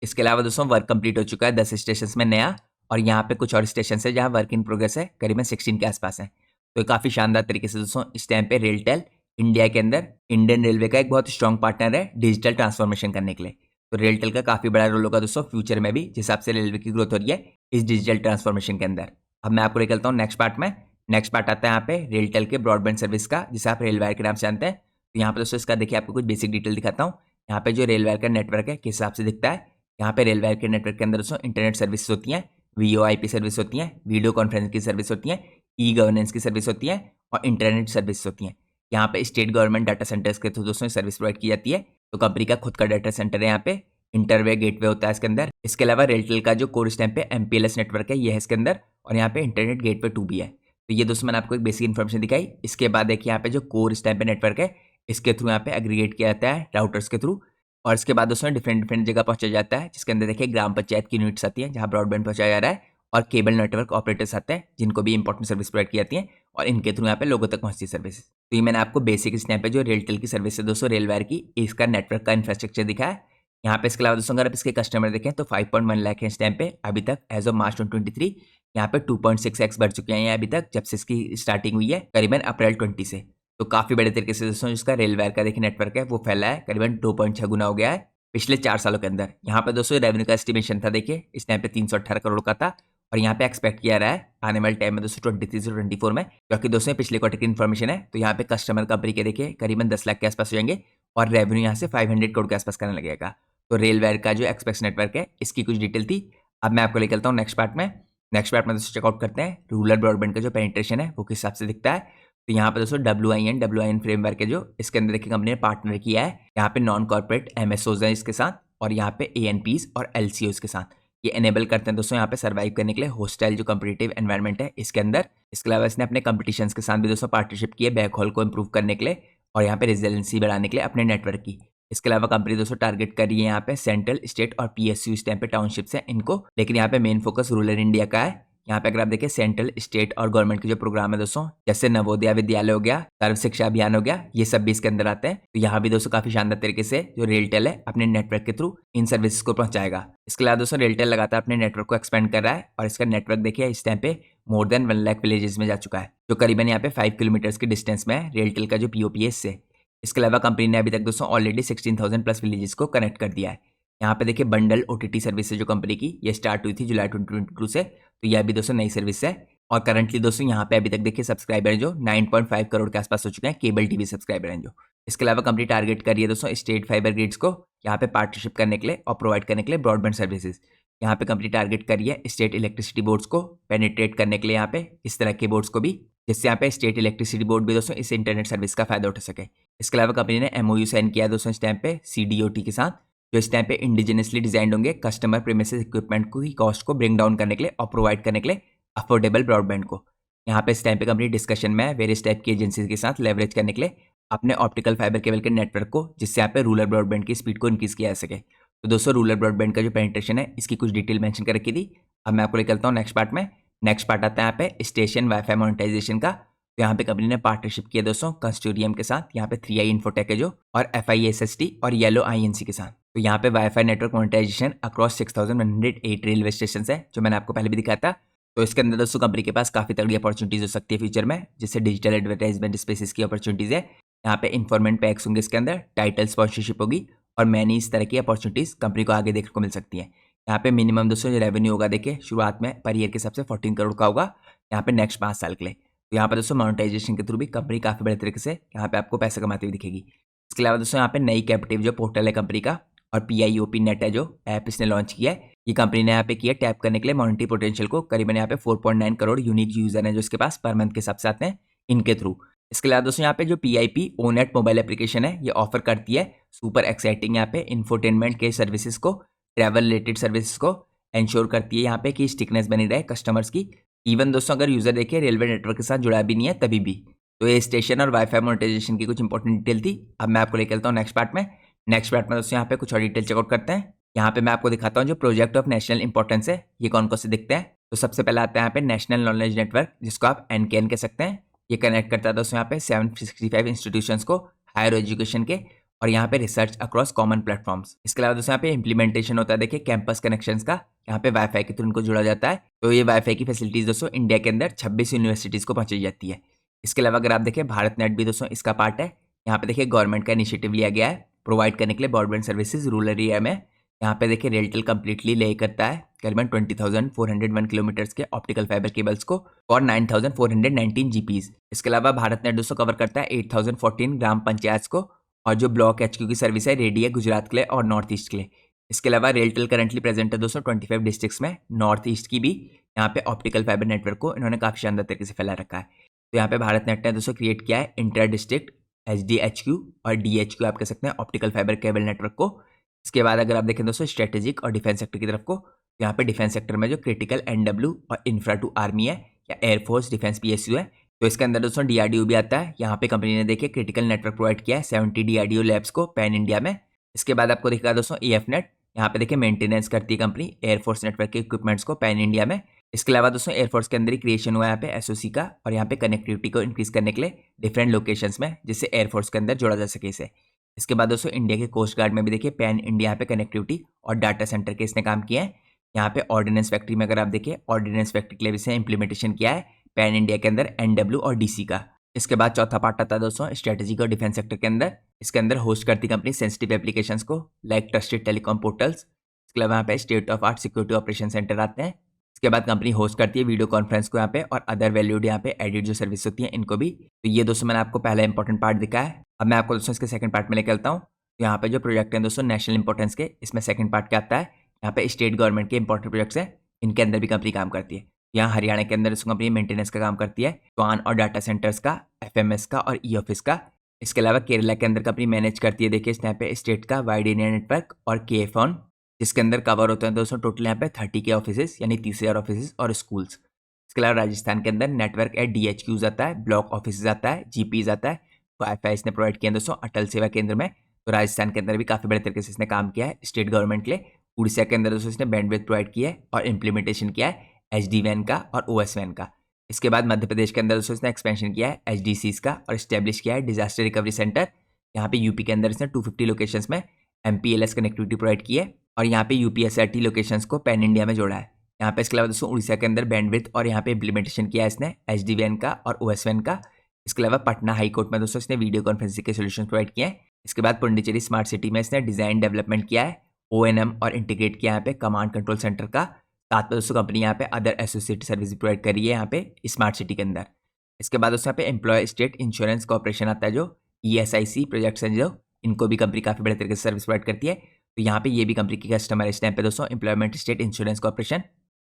इसके अलावा दोस्तों वर्क कंप्लीट हो चुका है 10 स्टेशन में नया, और यहाँ पे कुछ और स्टेशन है जहाँ वर्क इन प्रोग्रेस है, करीबन 16 के आसपास है। तो काफ़ी शानदार तरीके से दोस्तों इस टाइम पे रेलटेल इंडिया के अंदर इंडियन रेलवे का एक बहुत स्ट्रॉन्ग पार्टनर है डिजिटल ट्रांसफॉर्मेशन करने के लिए। तो रेलटेल का काफ़ी बड़ा रोल होगा दोस्तों फ्यूचर में भी, जिस हिसाब से रेलवे की ग्रोथ हो रही है इस डिजिटल ट्रांसफॉर्मेशन के अंदर। अब मैं आपको निकलता हूँ नेक्स्ट पार्ट में। नेक्स्ट पार्ट आता है यहाँ पे रेलटेल के ब्रॉडबैंड सर्विस का, जिसे आप रेलवायर के नाम से जानते हैं। तो यहाँ पे दोस्तों इसका देखिए आपको कुछ बेसिक डिटेल दिखाता हूँ। यहाँ पे जो रेलवायर का नेटवर्क है किस हिसाब से दिखता है। यहाँ पे रेलवायर के नेटवर्क के अंदर दोस्तों इंटरनेट सर्विस होती हैं, VoIP सर्विस होती हैं, वीडियो कॉन्फ्रेंस की सर्विस होती है, ई गवर्नेंस की सर्विस होती है, और इंटरनेट सर्विस होती है। यहाँ पे स्टेट गवर्नमेंट डाटा सेंटर्स के थ्रू दोस्तों सर्विस प्रोवाइड की जाती है। तो कंपनी का खुद का डाटा सेंटर है, यहाँ पे इंटरवे गेटवे होता है इसके अंदर। इसके अलावा रेलटेल का जो कोर स्टैम्प पे MPLS नेटवर्क है ये है इसके अंदर, और यहाँ पे इंटरनेट गेटवे 2 भी है। तो ये दोस्तों मैंने आपको एक बेसिक इन्फॉर्मेशन दिखाई। इसके बाद देखिए यहाँ पे जो कोर स्टैम्प पे नेटवर्क है इसके थ्रू यहाँ पे एग्रीगेट किया जाता है राउटर्स के थ्रू, और इसके बाद दोस्तों डिफरेंट जगह पहुंचा जाता है, जिसके अंदर देखिए ग्राम पंचायत की यूनिट्स आती हैं जहाँ ब्रॉडबैंड पहुंचाया जा रहा है, और केबल नेटवर्क ऑपरेटर्स आते हैं जिनको भी इंपॉर्टेंट सर्विस प्रोवाइड की जाती है, और इनके थ्रू यहाँ पे लोगों तक पहुंचती है सर्विस। तो ये मैंने आपको बेसिक स्टैम्प पे जो रेलटेल की सर्विस है दोस्तों रेलवायर की, इसका नेटवर्क का इंफ्रास्ट्रक्चर दिखा है। यहाँ पे इसके अलावा दोस्तों अगर आप इसके कस्टमर देखें तो 5.1 लाख है इस टाइम पे अभी तक एज ऑफ मार्च 2023। यहाँ पे 2.6x बढ़ चुके हैं ये अभी तक जब से इसकी स्टार्टिंग हुई है करीबन अप्रैल 20 से। तो काफी बड़े तरीके से दोस्तों जिसका रेलवायर का देखिए नेटवर्क है वो फैला है, करीबन 2.6 गुना हो गया है पिछले 4 सालों के अंदर। यहाँ पे दोस्तों रेवेन्यू का एस्टिमेशन था देखिए इस टाइम पे 318 करोड़ का था, और यहाँ पे एक्सपेक्ट किया रहा है आने वाले टाइम में दोस्तों 23 से 24 में, क्योंकि दोस्तों पिछले क्वार्टर की इन्फॉर्मेशन है। तो यहाँ पे कस्टमर कंपनी के देखिए करीबन 10 लाख के आसपास हो जाएंगे, और रेवेन्यू यहाँ से 500 करोड़ के आसपास करने लगेगा। तो रेलवायर का जो एक्सप्रेस नेटवर्क है इसकी कुछ डिटेल थी। अब मैं आपको लेकर चलता हूँ नेक्स्ट पार्ट में। नेक्स्ट पार्ट में दोस्तों चेकआउट करते हैं रूरल ब्रॉडबैंड का जो पेनिट्रेशन है वो किस हिसाब से दिखता है। तो यहाँ पे दोस्तों WIN फ्रेमवर्क है जो इसके अंदर देखिए कंपनी ने पार्टनर किया है। यहाँ पे नॉन कॉर्पोरेट MSOs हैं इसके साथ, और यहाँ पे ANPs और LCOs के साथ ये एनेबल करते हैं दोस्तों यहाँ पे सर्वाइव करने के लिए होस्टाइल जो कम्पिटिटिव एनवायरनमेंट है इसके अंदर। इसके अलावा इसने अपने कंपटीशंस के साथ भी दोस्तों पार्टनरशिप की है बैकहॉल को इंप्रूव करने के लिए, और यहाँ पे रेजिलेंसी बढ़ाने के लिए अपने नेटवर्क की। इसके अलावा कंपनी दोस्तों टारगेट कर रही है यहाँ पे सेंट्रल स्टेट और PSU इस टाइम पे टाउनशिप्स है इनको, लेकिन यहाँ पे मेन फोकस रूरल इंडिया का है। यहाँ पे अगर आप देखें सेंट्रल स्टेट और गवर्नमेंट के जो प्रोग्राम है दोस्तों, जैसे नवोदय विद्यालय हो गया, सर्व शिक्षा अभियान हो गया, ये सब भी इसके अंदर आते हैं। तो यहाँ भी दोस्तों काफी शानदार तरीके से जो रेलटेल है अपने नेटवर्क के थ्रू इन सर्विसेज को पहुंचाएगा। इसके अलावा दोस्तों रेलटेल लगातार अपने नेटवर्क को एक्सपेंड कर रहा है, और इसका नेटवर्क देखिए इस टाइम पे मोर देन 1 लाख विलेजेस में जा चुका है, जो करीबन यहाँ पे 5 किलोमीटर की डिस्टेंस में है रेलटेल का जो POPS से। इसके अलावा कंपनी ने अभी तक दोस्तों ऑलरेडी 16,000 प्लस विलेजेस को कनेक्ट कर दिया है। यहाँ पे देखिए बंडल OTT सर्विस है जो कंपनी की, ये स्टार्ट हुई थी जुलाई 2022 से। तो यह भी दोस्तों नई सर्विस है, और करंटली दोस्तों यहाँ पे अभी तक देखिए सब्सक्राइबर जो 9.5 करोड़ के आसपास हो चुके हैं केबल TV सब्सक्राइबर हैं जो। इसके अलावा कंपनी टारगेट कर रही है दोस्तों स्टेट फाइबर ग्रिड्स को यहाँ पे पार्टनरशिप करने के लिए और प्रोवाइड करने के लिए ब्रॉडबैंड सर्विसेज। यहाँ पे कंपनी टारगेट कर रही है स्टेट इलेक्ट्रिसिटी बोर्ड्स को पेनिट्रेट करने के लिए यहाँ पे इस तरह के बोर्ड्स को भी, जिससे यहाँ पे स्टेट इलेक्ट्रिसिटी बोर्ड भी दोस्तों इस इंटरनेट सर्विस का फायदा उठा सके। इसके अलावा कंपनी ने MOU साइन किया दोस्तों इस टाइम पे CDOT के साथ, जो इस टाइम पे इंडिजिनसली डिजाइंड होंगे कस्टमर प्रीमिसेस इक्विपमेंट को की कॉस्ट को ब्रिंग डाउन करने के लिए और प्रोवाइड करने के लिए अफोर्डेबल ब्रॉडबैंड को। यहाँ पे इस टाइम पे कंपनी डिस्कशन में है वेरियस टाइप की एजेंसीज के साथ लेवरेज करने के लिए अपने ऑप्टिकल फाइबर केबल के नेटवर्क को, जिससे यहाँ पे रूरल ब्रॉडबैंड की स्पीड को इंक्रीज किया जा सके। तो दोस्तों रूरल ब्रॉडबैंड का जो पेनिट्रेशन है इसकी कुछ डिटेल मेंशन कर रखी थी। अब मैं आपको लेकर हूँ नेक्स्ट पार्ट में। नेक्स्ट पार्ट आता है यहाँ पे स्टेशन वाईफाई मोनेटाइजेशन का। तो यहाँ पे कंपनी ने पार्टनरशिप किया दोस्तों कंस्टोरियम के साथ, यहाँ पे 3i इन्फोटेक है जो, और FISST और येलो INC के साथ। तो यहाँ पे wifi network monetisation across 6,108 railway station है, जो मैंने आपको पहले भी दिखाया था। तो इसके अंदर दोस्तों कंपनी के पास काफी तगड़ी अपॉर्चुनिटीज हो सकती है फ्यूचर में, जिससे डिजिटल एडवर्टाइजमेंट स्पेसिस की अपॉर्चुनिटीज है। यहाँ पे इन्फॉर्मेंट पैक्स होंगे इसके अंदर, टाइटल स्पॉन्सरशिप होगी, और मैनी इस तरह की अपॉर्चुनिटीज कंपनी को आगे देखने को मिल सकती है। यहाँ पे मिनिमम दोस्तों जो रेवेन्यू होगा देखिए शुरुआत में पर ईयर के हिसाब से 14 करोड़ का होगा यहाँ पे नेक्स्ट 5 साल के लिए। तो यहाँ पर दोस्तों मोनेटाइजेशन के थ्रू भी कंपनी काफी बड़े तरीके से यहाँ पे आपको पैसा कमाती हुई दिखेगी। इसके अलावा दोस्तों यहाँ पे नई कैपिटिव जो पोर्टल है कंपनी का, और PIOP नेट है जो ऐप इसने लॉन्च किया है, ये कंपनी ने यहाँ पे किया टैप करने के लिए मॉनेटरी पोटेंशियल को। करीबन यहाँ पे 4.9 करोड़ यूनिक यूजर हैं जो इसके पास पर मंथ के हिसाब से आते हैं इनके थ्रू। इसके अलावा दोस्तों यहाँ पे जो PIP ONET मोबाइल एप्लीकेशन है ये ऑफर करती है सुपर एक्साइटिंग यहाँ पे इंफोटेनमेंट के सर्विसेज को, ट्रैवल रिलेटेड सर्विसेज को एंश्योर करती है यहाँ पे कि स्टिकनेस बनी रहे कस्टमर्स की। इवन दोस्तों अगर यूजर देखिए रेलवे नेटवर्क के साथ जुड़ा भी नहीं है तभी भी। तो ये स्टेशन और वाईफाई मोनेटाइजेशन की कुछ इंपॉर्टेंट डिटेल थी। अब मैं आपको लेकर चलता हूँ नेक्स्ट पार्ट में। नेक्स्ट पार्ट में दोस्तों यहाँ पे कुछ और डिटेल चेकआउट करते हैं। यहाँ पे मैं आपको दिखाता हूँ जो प्रोजेक्ट ऑफ नेशनल इंपॉर्टेंस है ये कौन कौन से दिखते हैं। तो सबसे पहले आता है यहाँ पे नेशनल नॉलेज नेटवर्क, जिसको आप NKN कह सकते हैं। ये कनेक्ट करता है दोस्तों यहाँ पे 765 इंस्टीट्यूशंस को हायर एजुकेशन के, और यहाँ पे रिसर्च अक्रॉस कॉमन प्लेटफॉर्म्स। इसके अलावा दोस्तों यहाँ पे इंप्लीमेंटेशन होता है देखिए कैंपस कनेक्शंस का, यहाँ पे वाईफाई के थ्रू इनको जोड़ा जाता है। तो ये वाईफाई की फैसिलिटीज दोस्तों इंडिया के अंदर 26 यूनिवर्सिटीज को पहुंचाई जाती है। इसके अलावा अगर आप देखें भारत नेट भी दोस्तों इसका पार्ट है। यहाँ पे देखिए गवर्नमेंट का इनिशिएटिव लिया गया है प्रोवाइड करने के लिए ब्रॉडबैंड सर्विसेज रूरल एरिया में। यहाँ पे देखिए रेलटेल कंप्लीटली ले करता है करीबन 20,401 किलोमीटर्स के ऑप्टिकल फाइबर केबल्स को और 9,419 जीपीज। इसके अलावा भारत नेट दोस्तों कवर करता है 8,014 ग्राम पंचायत को, और जो ब्लॉक HQ की सर्विस है रेडी है गुजरात के लिए और नॉर्थ ईस्ट के लिए। इसके अलावा रेलटेल करंटली प्रेजेंट है दोस्तों 25 डिस्ट्रिक्ट्स में, नॉर्थ ईस्ट की भी यहाँ पे ऑप्टिकल फाइबर नेटवर्क को इन्होंने काफी शानदार तरीके से फैला रखा है। तो यहाँ पे भारत नेट ने दोस्तों क्रिएट किया है इंटर डिस्ट्रिक्ट SDHQ और DHQ आप कह सकते हैं ऑप्टिकल फाइबर केबल नेटवर्क को। इसके बाद अगर आप देखें दोस्तों स्ट्रेटेजिक और डिफेंस सेक्टर की तरफ को, तो यहाँ पे डिफेंस सेक्टर में जो क्रिटिकल NW और इंफ्रा टू आर्मी है या एयरफोर्स डिफेंस PSU है, तो इसके अंदर दोस्तों DRDO भी आता है। यहाँ पे कंपनी ने देखिए क्रिटिकल नेटवर्क प्रोवाइड किया है 70 DRDO लैब्स को पैन इंडिया में। इसके बाद आपको दिखेगा दोस्तों EFNet, यहाँ पे देखिए मेंटेनेंस करती है कंपनी एयरफोर्स नेटवर्क के इक्विपमेंट्स को पैन इंडिया में। इसके अलावा दोस्तों एयरफोर्स के अंदर ही क्रिएशन हुआ है यहाँ पे SOC का, और यहाँ पे कनेक्टिविटी को इंक्रीज करने के लिए डिफरेंट लोकेशंस में, जिससे एयरफोर्स के अंदर जोड़ा जा सके इसे। इसके बाद दोस्तों इंडिया के कोस्ट गार्ड में भी देखिए पैन इंडिया यहाँ पे कनेक्टिविटी और डाटा सेंटर के इसने काम किया है। यहाँ पे ऑर्डिनेंस फैक्ट्री में अगर आप देखिए ऑर्डिनेंस फैक्ट्री के लिए भी इसने इंप्लीमेंटेशन किया है पैन इंडिया के अंदर NW और DC का। इसके बाद चौथा पार्ट आता है दोस्तों स्ट्रेटेजिक और डिफेंस सेक्टर के अंदर। इसके अंदर होस्ट करती कंपनी सेंसिटिव एप्लीकेशंस को लाइक ट्रस्टेड टेलीकॉम पोर्टल्स। इसके अलावा यहाँ पे state of art security operation centre आते हैं। इसके बाद कंपनी होस्ट करती है वीडियो कॉन्फ्रेंस को यहाँ पे, और अदर वैल्यूड यहाँ पे एडिट जो सर्विस होती है इनको भी। तो ये दोस्तों मैंने आपको पहला इंपॉर्टेंट पार्ट दिखाया है। अब मैं आपको दोस्तों इसके सेकंड पार्ट में लेकर चलता हूँ। तो यहाँ पे जो प्रोजेक्ट है दोस्तों नेशनल इंपॉर्टेंस के, इसमें सेकंड पार्ट क्या आता है, यहाँ पे स्टेट गवर्नमेंट के इंपॉर्टेंट प्रोजेक्ट्स हैं, इनके अंदर भी कंपनी काम करती है। यहाँ हरियाणा के अंदर कंपनी मेंटेनेंस का काम करती है स्वान और डाटा सेंटर्स का, FMS का और E-ऑफिस का। इसके अलावा केरला के अंदर कंपनी मैनेज करती है देखिए यहाँ पे स्टेट का वाइड एरिया नेटवर्क और KFON, जिसके अंदर कवर होते हैं दोस्तों टोटल यहाँ पे 30 के ऑफिस यानी 30,000 ऑफिस और स्कूल्स। इसके अलावा राजस्थान के अंदर नेटवर्क है DHQs आता है, ब्लॉक ऑफिस आता है, GPs आता है। वाईफाई इसने प्रोवाइड किया दोस्तों अटल सेवा केंद्र में। तो राजस्थान के अंदर भी काफ़ी बड़े तरीके से इसने काम किया है स्टेट गवर्नमेंट के लिए। उड़ीसा के अंदर दोस्तों इसने बैंडविड्थ प्रोवाइड किया है और इम्प्लीमेंटेशन किया है SD-WAN का और OS-WAN का। इसके बाद मध्य प्रदेश के अंदर दोस्तों इसने एक्सपेंशन किया है HDCs का और इस्टेब्लिश किया है डिजास्टर रिकवरी सेंटर। यहाँ पे यूपी के अंदर इसने 250 लोकेशंस में MPLS कनेक्टिविटी प्रोवाइड की है, और यहाँ पे UPSRT लोकेशंस को पैन इंडिया में जोड़ा है। यहाँ पे इसके अलावा दोस्तों उड़ीसा के अंदर बैंडविड्थ और यहाँ पे इम्प्लीमेंटेशन किया है इसने SD-WAN का और OS-WAN का। इसके अलावा पटना हाई कोर्ट में दोस्तों इसने वीडियो कॉन्फ्रेंसिंग के सोल्यूशन प्रोवाइड किए हैं। इसके बाद पुंडुचेरी स्मार्ट सिटी में इसने डिजाइन डेवलपमेंट किया है ONM और इंटीग्रेट किया यहाँ पे कमांड कंट्रोल सेंटर का। साथ में दोस्तों कंपनी यहाँ पे अदर एसोसिएटेड सर्विस भी प्रोवाइड कर रही है यहाँ पे स्मार्ट सिटी के अंदर। इसके बाद दोस्तों यहाँ पे एम्प्लॉय स्टेट इंश्योरेंस कॉर्पोरेशन आता है, जो ESIC प्रोजेक्ट्स हैं जो इनको भी कंपनी काफ़ी बड़े तरीके से सर्विस प्रोवाइड करती है। तो यहाँ पे ये भी कंपनी की कस्टमर है इस टाइम पे दोस्तों एम्प्लॉयमेंट स्टेट इंश्योरेंस कॉर्पोरेशन।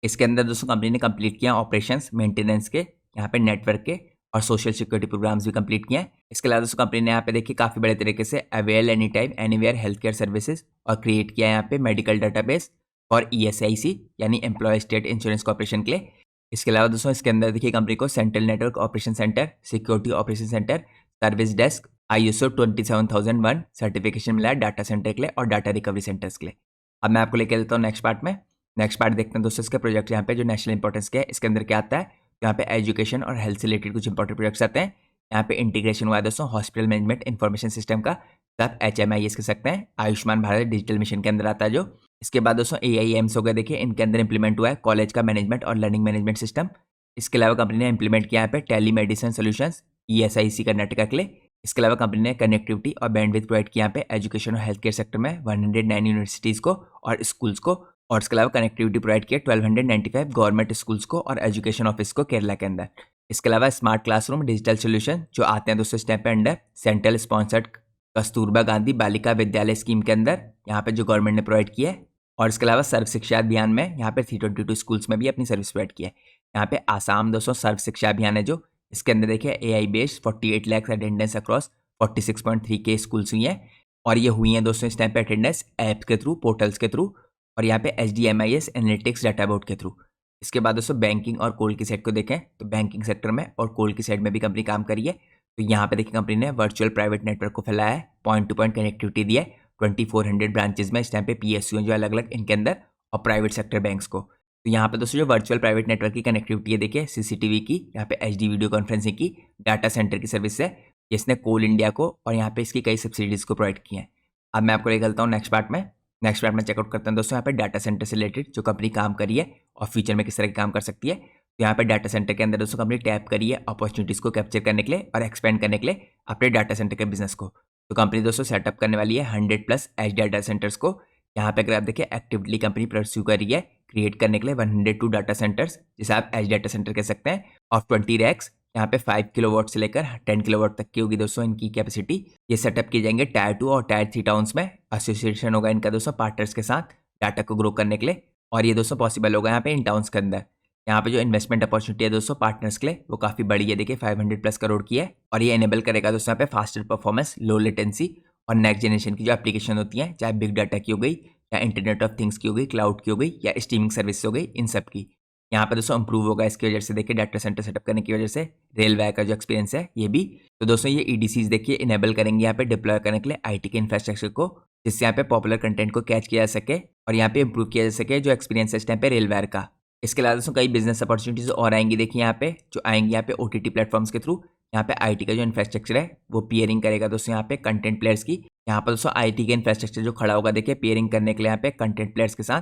इसके अंदर दोस्तों कंपनी ने कंप्लीट किया ऑपरेशंस मेंटेनेंस के, यहाँ पे नेटवर्क के और सोशल सिक्योरिटी प्रोग्राम्स भी कंप्लीट किए हैं। इसके अलावा दोस्तों कंपनी ने यहाँ पे देखिए काफ़ी बड़े तरीके से avail any time anywhere health care services और क्रिएट किया है यहाँ पे मेडिकल डाटाबेस और ESIC यानी एम्प्लॉय स्टेट इंश्योरेंस कॉर्पोरेशन के लिए। इसके अलावा दोस्तों इसके अंदर देखिए कंपनी को central network operation centre, security operation centre, service desk, ISO 27001 certification मिला है डाटा सेंटर के लिए और डाटा रिकवरी सेंटर्स के लिए। अब मैं आपको लेके चलता हूँ नेक्स्ट पार्ट में। नेक्स्ट पार्ट देखते हैं दोस्तों इसके प्रोजेक्ट यहाँ पे जो नेशनल इंपॉर्टेंस के है, इसके अंदर क्या आता है। यहाँ पे एजुकेशन और हेल्थ से रिलेटेड कुछ इंपॉर्टेंट प्रोजेक्ट्स आते हैं। यहाँ पे इंटीग्रेशन हुआ है दोस्तों हॉस्पिटल मैनेजमेंट इन्फॉर्मेशन सिस्टम का, आप HMIS कह सकते हैं, आयुष्मान भारत डिजिटल मिशन के अंदर आता है जो। इसके बाद दोस्तों AIMS हो गए देखिए, इनके अंदर इंप्लीमेंट हुआ है कॉलेज का मैनेजमेंट और लर्निंग मैनेजमेंट सिस्टम। इसके अलावा कंपनी ने इंप्लीमेंट किया यहाँ पे telemedicine solutions ESIC Karnataka के लिए। इसके अलावा कंपनी ने कनेक्टिविटी और बैंडविड्थ प्रोवाइड किया यहाँ पे एजुकेशन और हेल्थ केयर सेक्टर में 109 यूनिवर्सिटीज़ को और स्कूल्स को, और इसके अलावा कनेक्टिविटी प्रोवाइड किया 1295 गवर्नमेंट स्कूल्स को और एजुकेशन ऑफिस को केरला के अंदर। इसके अलावा स्मार्ट क्लासरूम डिजिटल सोल्यूशन जो आते हैं दोस्तों स्टेप पे under central sponsored Kasturba Gandhi Balika Vidyalaya scheme के अंदर, यहाँ पे जो गवर्नमेंट ने प्रोवाइड किया है। और इसके अलावा सर्व शिक्षा अभियान में यहाँ पे 322 स्कूल्स में भी अपनी सर्विस प्रोवाइड की है। यहाँ पे आसाम दोस्तों सर्व शिक्षा अभियान है जो, इसके अंदर देखिए AI based 48 lakh attendance across 46.3 के स्कूल्स हुई हैं, और ये हुई हैं दोस्तों इस टाइम पे अटेंडेंस ऐप के थ्रू, पोर्टल्स के थ्रू, और यहाँ पे HDMIS एनालिटिक्स डाटा बोर्ड के थ्रू। इसके बाद दोस्तों बैंकिंग और कोल की साइड को देखें तो बैंकिंग सेक्टर में और कोल की साइड में भी कंपनी काम करी है। तो यहाँ पे देखिए कंपनी ने वर्चुअल प्राइवेट नेटवर्क को फैलाया है, पॉइंट टू पॉइंट कनेक्टिविटी दी है 2400 ब्रांचेज में इस टाइम पे PSU हैं जो अलग अलग इनके अंदर, और प्राइवेट सेक्टर बैंक्स को। तो यहाँ पे दोस्तों जो वर्चुअल प्राइवेट नेटवर्क की कनेक्टिविटी है, देखिए CCTV की, यहाँ पे HD वीडियो कॉन्फ्रेंसिंग की, डाटा सेंटर की सर्विस है, इसने कोल इंडिया को और यहाँ पे इसकी कई सब्सिडीज को प्रोवाइड की हैं। अब मैं आपको ले चलता हूँ नेक्स्ट पार्ट में। नेक्स्ट पार्ट में चेकआउट करते हैं दोस्तों यहाँ पे डाटा सेंटर से रिलेटेड जो कंपनी काम करी है और फ्यूचर में किस तरह के काम कर सकती है। तो यहाँ पे डाटा सेंटर के अंदर दोस्तों कंपनी टैप करी है अपॉर्चुनिटीज को कैप्चर करने के लिए और एक्सपेंड करने के लिए अपने डाटा सेंटर के बिजनेस को। तो कंपनी दोस्तों सेटअप करने वाली है 100+ एज डाटा सेंटर्स को। यहाँ पे अगर आप देखिए एक्टिवली कंपनी परस्यू कर रही है क्रिएट करने के लिए 102 डाटा सेंटर्स, जिसे आप एज डाटा सेंटर कह सकते हैं, और 20 रैक्स। यहाँ पे 5 किलोवाट से लेकर 10 किलोवाट तक की होगी दोस्तों इनकी कैपेसिटी। ये सेटअप किए जाएंगे टायर 2 और टायर 3 टाउन्स में। एसोसिएशन होगा इनका दोस्तों पार्टनर्स के साथ डाटा को ग्रो करने के लिए, और ये दोस्तों पॉसिबल होगा यहाँ पे इन टाउन्स के अंदर। यहाँ पे जो इन्वेस्टमेंट अपॉर्चुनिटी है दोस्तों पार्टनर्स के लिए वो काफ़ी बड़ी है, देखिए 500+ करोड़ की है, और ये एनेबल करेगा दोस्तों यहाँ पे फास्टर परफॉर्मेंस, लो लेटेंसी और नेक्स्ट जनरेशन की जो एप्लीकेशन होती हैं, चाहे बिग डाटा की हो गई या इंटरनेट ऑफ थिंग्स की हो गई, क्लाउड की हो गई या स्ट्रीमिंग सर्विस हो गई, इन सब की यहाँ पे दोस्तों इंप्रूव होगा। इसकी वजह से देखिए डाटा सेंटर सेटअप करने की वजह से रेलवे का जो एक्सपीरियंस है ये भी। तो दोस्तों ये EDCs देखिए इनेबल करेंगे यहाँ पे डिप्लॉय करने के लिए IT के इंफ्रास्ट्रक्चर को, जिससे यहाँ पे पॉपुलर कंटेंट को कैच किया जा सके और यहाँ पे इंप्रूव किया जा सके जो एक्सपीरियंस है इस टाइम पे रेलवे का। इसके अलावा दोस्तों कई बिजनेस अपॉर्चुनिटीज और आएंगी, देखिए यहाँ पे जो आएंगी यहाँ पे OTT प्लेटफॉर्म्स के थ्रू। यहाँ पे IT का जो इंफ्रास्ट्रक्चर है वो पेयरिंग करेगा दोस्तों यहाँ पे कंटेंट प्लेयर्स की। यहाँ पर दोस्तों IT के इंफ्रास्ट्रक्चर जो खड़ा होगा देखिए पेयरिंग करने के लिए यहाँ पे कंटेंट प्लेयर्स के साथ,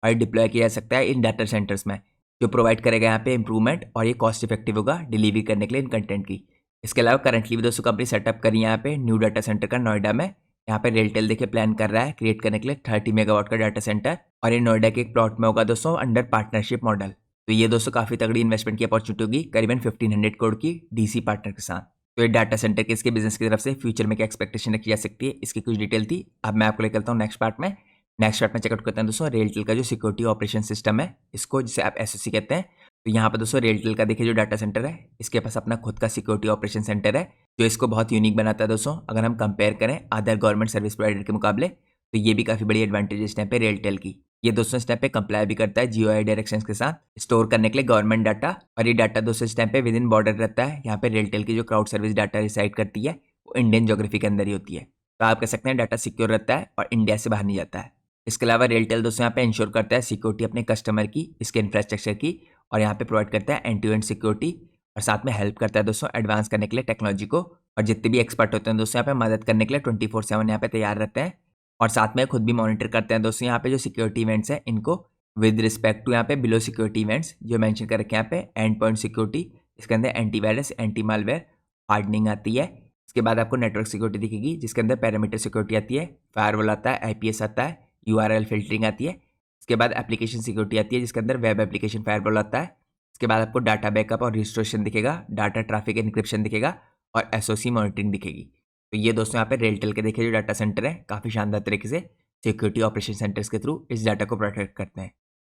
और डिप्लॉय किया जा सकता है इन डाटा सेंटर्स में, जो प्रोवाइड करेगा यहाँ पे इंप्रूवमेंट, और ये कॉस्ट इफेक्टिव होगा डिलीवरी करने के लिए इन कंटेंट की। इसके अलावा करंटली भी दोस्तों कंपनी सेटअप करी यहाँ पे न्यू डाटा सेंटर का नोएडा में। यहाँ पे रेलटेल देखिए प्लान कर रहा है क्रिएट करने के लिए 30 मेगावाट का डाटा सेंटर, और ये नोएडा के एक प्लॉट में होगा दोस्तों अंडर पार्टनरशिप मॉडल। तो ये दोस्तों काफी तगड़ी इन्वेस्टमेंट की अपॉर्चुनिटी होगी करीबन 1500 करोड़ की DC पार्टनर के साथ। तो ये डाटा सेंटर के इसके बिजनेस की तरफ से फ्यूचर में क्या एक्सपेक्टेशन रखी जा सकती है, इसकी कुछ डिटेल थी। अब मैं आपको लेकर चलता हूँ नेक्स्ट पार्ट में। नेक्स्ट पार्ट में चेकआउट करते हैं दोस्तों रेलटेल का जो सिक्योरिटी ऑपरेशन सिस्टम है, इसको जिसे आप SOC कहते हैं। तो यहाँ पर दोस्तों रेलटेल का देखिए जो डाटा सेंटर है इसके पास अपना खुद का सिक्योरिटी ऑपरेशन सेंटर है, जो इसको बहुत यूनिक बनाता है दोस्तों। अगर हम कंपेयर करें अदर गवर्नमेंट सर्विस प्रोवाइडर के मुकाबले, तो ये भी काफ़ी बड़ी एडवांटेज है इस टाइम पे रेलटेल की। ये दोस्तों इस टाइम पे कंप्लाई भी करता है GOI डायरेक्शंस के साथ स्टोर करने के लिए गवर्नमेंट डाटा, और ये डाटा दोस्तों इस टाइम पे विद इन बॉर्डर रहता है। यहाँ पे रेलटेल की जो क्लाउड सर्विस डाटा रिसाइड करती है वो इंडियन ज्योग्राफी के अंदर ही होती है। तो आप कह सकते हैं डाटा सिक्योर रहता है और इंडिया से बाहर नहीं जाता है। इसके अलावा रेलटेल दोस्तों यहाँ पे इंश्योर करता है सिक्योरिटी अपने कस्टमर की, इसके इंफ्रास्ट्रक्चर की, और यहाँ पे प्रोवाइड करता है एंड टू एंड सिक्योरिटी, और साथ में हेल्प करता है दोस्तों एडवांस करने के लिए टेक्नोलॉजी को। और जितने भी एक्सपर्ट होते हैं दोस्तों यहाँ पे मदद करने के लिए 24/7 यहाँ पे तैयार रहते हैं, और साथ में खुद भी मॉनिटर करते हैं दोस्तों यहाँ पे जो सिक्योरिटी इवेंट्स हैं इनको विद रिस्पेक्ट टू यहाँ पे बिलो सिक्योरिटी इवेंट्स जो मेंशन कर रखे हैं यहाँ पे। एंड पॉइंट सिक्योरिटी, इसके अंदर एंटीवायरस, एंटी मालवेयर, हार्डनिंग आती है। इसके बाद आपको नेटवर्क सिक्योरिटी दिखेगी जिसके अंदर पैरामीटर सिक्योरिटी आती है, फायरवॉल आता है, IPS आता है, URL फिल्टरिंग आती है। इसके बाद एप्लीकेशन सिक्योरिटी आती है जिसके अंदर वेब एप्लीकेशन फायरवॉल आता है। इसके बाद आपको डाटा बैकअप और रजिस्ट्रेशन दिखेगा, डाटा ट्रैफिक एन्क्रिप्शन दिखेगा, और SOC मॉनिटरिंग दिखेगी। तो ये दोस्तों यहाँ पे रेलटेल के देखिए जो डाटा सेंटर है काफ़ी शानदार तरीके से सिक्योरिटी ऑपरेशन सेंटर्स के थ्रू इस डाटा को प्रोटेक्ट करते हैं।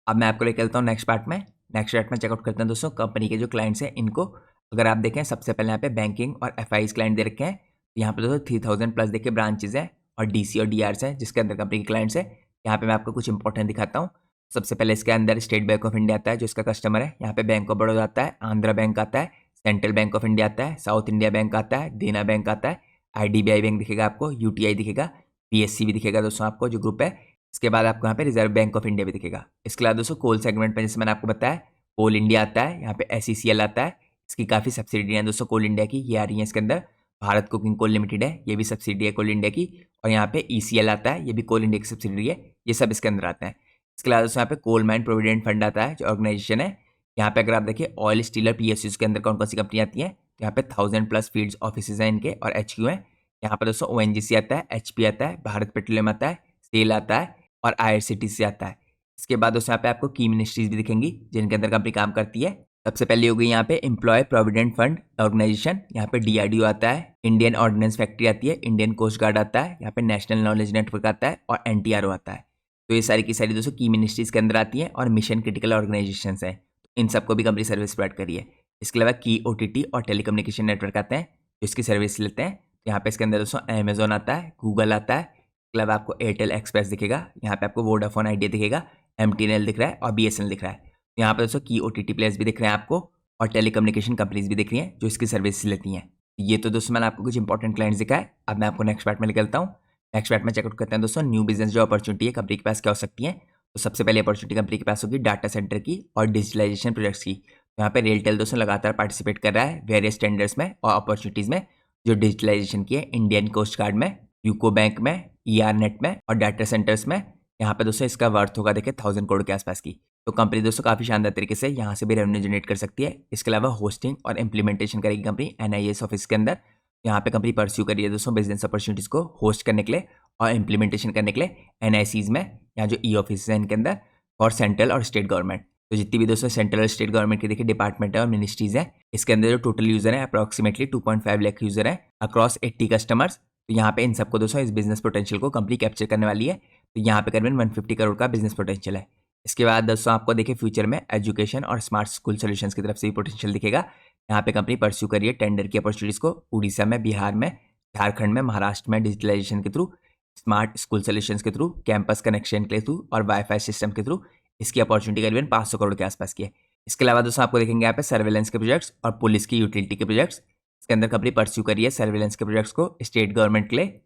अब मैं आपको लेकर चलता हूँ नेक्स्ट पार्ट में। नेक्स्ट पार्ट में चेकआउट करते हैं दोस्तों कंपनी के जो क्लाइंट्स हैं इनको। अगर आप देखें सबसे पहले यहाँ पे बैंकिंग और FIs क्लाइंट दे रखे हैं। यहाँ पे दोस्तों 3000+ देखिए ब्रांचेज हैं और DC और DRs हैं जिसके अंदर कंपनी के क्लाइंट्स है। यहाँ पे मैं आपको कुछ इंपॉर्टेंट दिखाता हूँ। सबसे पहले इसके अंदर स्टेट बैंक ऑफ इंडिया आता है जो इसका कस्टमर है। यहाँ पे बैंक ऑफ बड़ौदा आता है, आंध्रा बैंक आता है, सेंट्रल बैंक ऑफ इंडिया आता है, साउथ इंडिया बैंक आता है, देना बैंक आता है, IDBI बैंक दिखेगा आपको, UTI दिखेगा, PSC भी दिखेगा दोस्तों आपको जो ग्रुप है। इसके बाद आपको यहाँ पे रिजर्व बैंक ऑफ इंडिया भी दिखेगा। इसके अलावा दोस्तों कोल सेगमेंट में जैसे मैंने आपको बताया कोल इंडिया आता है, यहाँ पे SECL आता है। इसकी काफ़ी सब्सिडियाँ दोस्तों कोल इंडिया की ये आ रही हैं इसके अंदर। भारत कुकिंग कोल लिमिटेड है, ये भी सब्सिडी है कोल इंडिया की, और यहाँ पे ECL आता है, ये भी कोल इंडिया की सब्सिडी है। ये सब इसके अंदर आता है। इसके अलावा दोस्तों यहाँ पे कोल माइन प्रोविडेंट फंड आता है जो ऑर्गेनाइजेशन है। यहाँ पे अगर आप देखिए ऑयल स्टील और PSUs के अंदर कौन कौन सी कंपनी आती हैं, तो यहाँ पे 1000+ फील्ड ऑफिस हैं इनके और HQ हैं। यहाँ पर दोस्तों ONGC आता है, HP आता है, भारत पेट्रोलियम आता है, सेल आता है, और IRCTC आता है। इसके बाद दोस्तों यहाँ पे आपको की मिनिस्ट्रीज भी दिखेंगी जिनके अंदर कंपनी काम करती है। सबसे पहले हो गई यहाँ पे एम्प्लॉय प्रोविडेंट फंड ऑर्गेनाइजेशन, यहाँ पे DRDO आता है, इंडियन ऑर्डिनेंस फैक्ट्री आती है, इंडियन कोस्ट गार्ड आता है, यहाँ पे नेशनल नॉलेज नेटवर्क आता है, और NTRO आता है। तो ये सारी की सारी दोस्तों की मिनिस्ट्रीज के अंदर आती हैं और मिशन क्रिटिकल ऑर्गेनाइजेशन हैं। इन सबको भी कंपनी सर्विस प्रोवाइड करी है। इसके अलावा की OTT और टेलीकम्युनिकेशन नेटवर्क आते हैं जो इसकी सर्विस लेते हैं। यहाँ पे इसके अंदर दोस्तों अमेजोन आता है, गूगल आता है। इसके अलावा आपको एयरटेल एक्सप्रेस दिखेगा, यहाँ पे आपको वोडाफोन आइडिया दिखेगा, MTNL दिख रहा है, और BSNL दिख रहा है। यहाँ पे दोस्तों की OTT प्लेयर्स भी दिख रहे हैं आपको, और टेलीकम्युनिकेशन कंपनीज भी दिख रही हैं जो इसकी सर्विस लेती हैं। ये तो दोस्तों मैंने आपको कुछ इंपॉर्टेंट क्लाइंट्स दिखाए। अब मैं आपको नेक्स्ट पार्ट में निकलता हूँ। नेक्स्ट पार्ट में चेकआउट करते हैं दोस्तों न्यू बिजनेस जो अपॉर्चुनिटी है कंपनी के पास क्या हो सकती है। तो सबसे पहले अपॉर्चुनिटी कंपनी के पास होगी डाटा सेंटर की और डिजिटलाइजेशन प्रोजेक्ट्स की। तो यहाँ पे रेलटेल दोस्तों लगातार पार्टिसिपेट कर रहा है वेरियस टेंडर्स में और अपॉर्चुनिटीज़ में जो डिजिटलाइजेशन की है इंडियन कोस्ट गार्ड में, यूको बैंक में, ER नेट में और डाटा सेंटर्स में। यहाँ पे दोस्तों इसका वर्थ होगा देखिए 1000 करोड़ के आसपास की। तो कंपनी दोस्तों काफ़ी शानदार तरीके से यहाँ से भी रेवेन्यू जनरेट कर सकती है। इसके अलावा होस्टिंग और इम्प्लीमेंटेशन करेगी कंपनी NIS ऑफिस के अंदर। यहाँ पे कंपनी परस्यू करी है दोस्तों बिजनेस अपॉर्चुनिटीज़ को होस्ट करने के लिए और इम्प्लीमेंटेशन करने के लिए NICs में, यहाँ जो ऑफिस है इनके अंदर, और सेंट्रल और स्टेट गवर्नमेंट। तो जितनी भी दोस्तों सेंट्रल और स्टेट गवर्नमेंट के देखिए डिपार्टमेंट है और मिनिस्ट्रीज है, इसके अंदर जो टोटल यूजर है अप्रॉक्सीमेटली 2.5 लाख यूजर है अक्रॉस 80 कस्टमर्स। तो यहाँ पे इन सबको दोस्तों इस बिजनेस पोटेंशियल को कंपनी कैप्चर करने वाली है। तो यहाँ पे करीबन 150 करोड़ का बिजनेस पोटेंशियल है। इसके बाद दोस्तों आपको देखिए फ्यूचर में एजुकेशन और स्मार्ट स्कूल सोल्यूशंस की तरफ से भी पोटेंशियल दिखेगा। यहाँ पे कंपनी परस्यू करिए टेंडर की अपॉर्चुनिटीज को उड़ीसा में, बिहार में, झारखंड में, महाराष्ट्र में डिजिटलाइजेशन के थ्रू, स्मार्ट स्कूल सोल्यूशंस के थ्रू, कैंपस कनेक्शन के थ्रू और वाईफाई सिस्टम के थ्रू। इसकी अपॉर्चुनिटी करीबन 500 करोड़ के आसपास की है। इसके अलावा दोस्तों आपको देखेंगे यहाँ पे सर्वेलेंस के प्रोजेक्ट्स और पुलिस की यूटिलिटी के प्रोजेक्ट्स। इसके अंदर कंपनी परस्यू करी है सर्वेलेंस के प्रोजेक्ट्स को स्टेट गवर्नमेंट के लिए।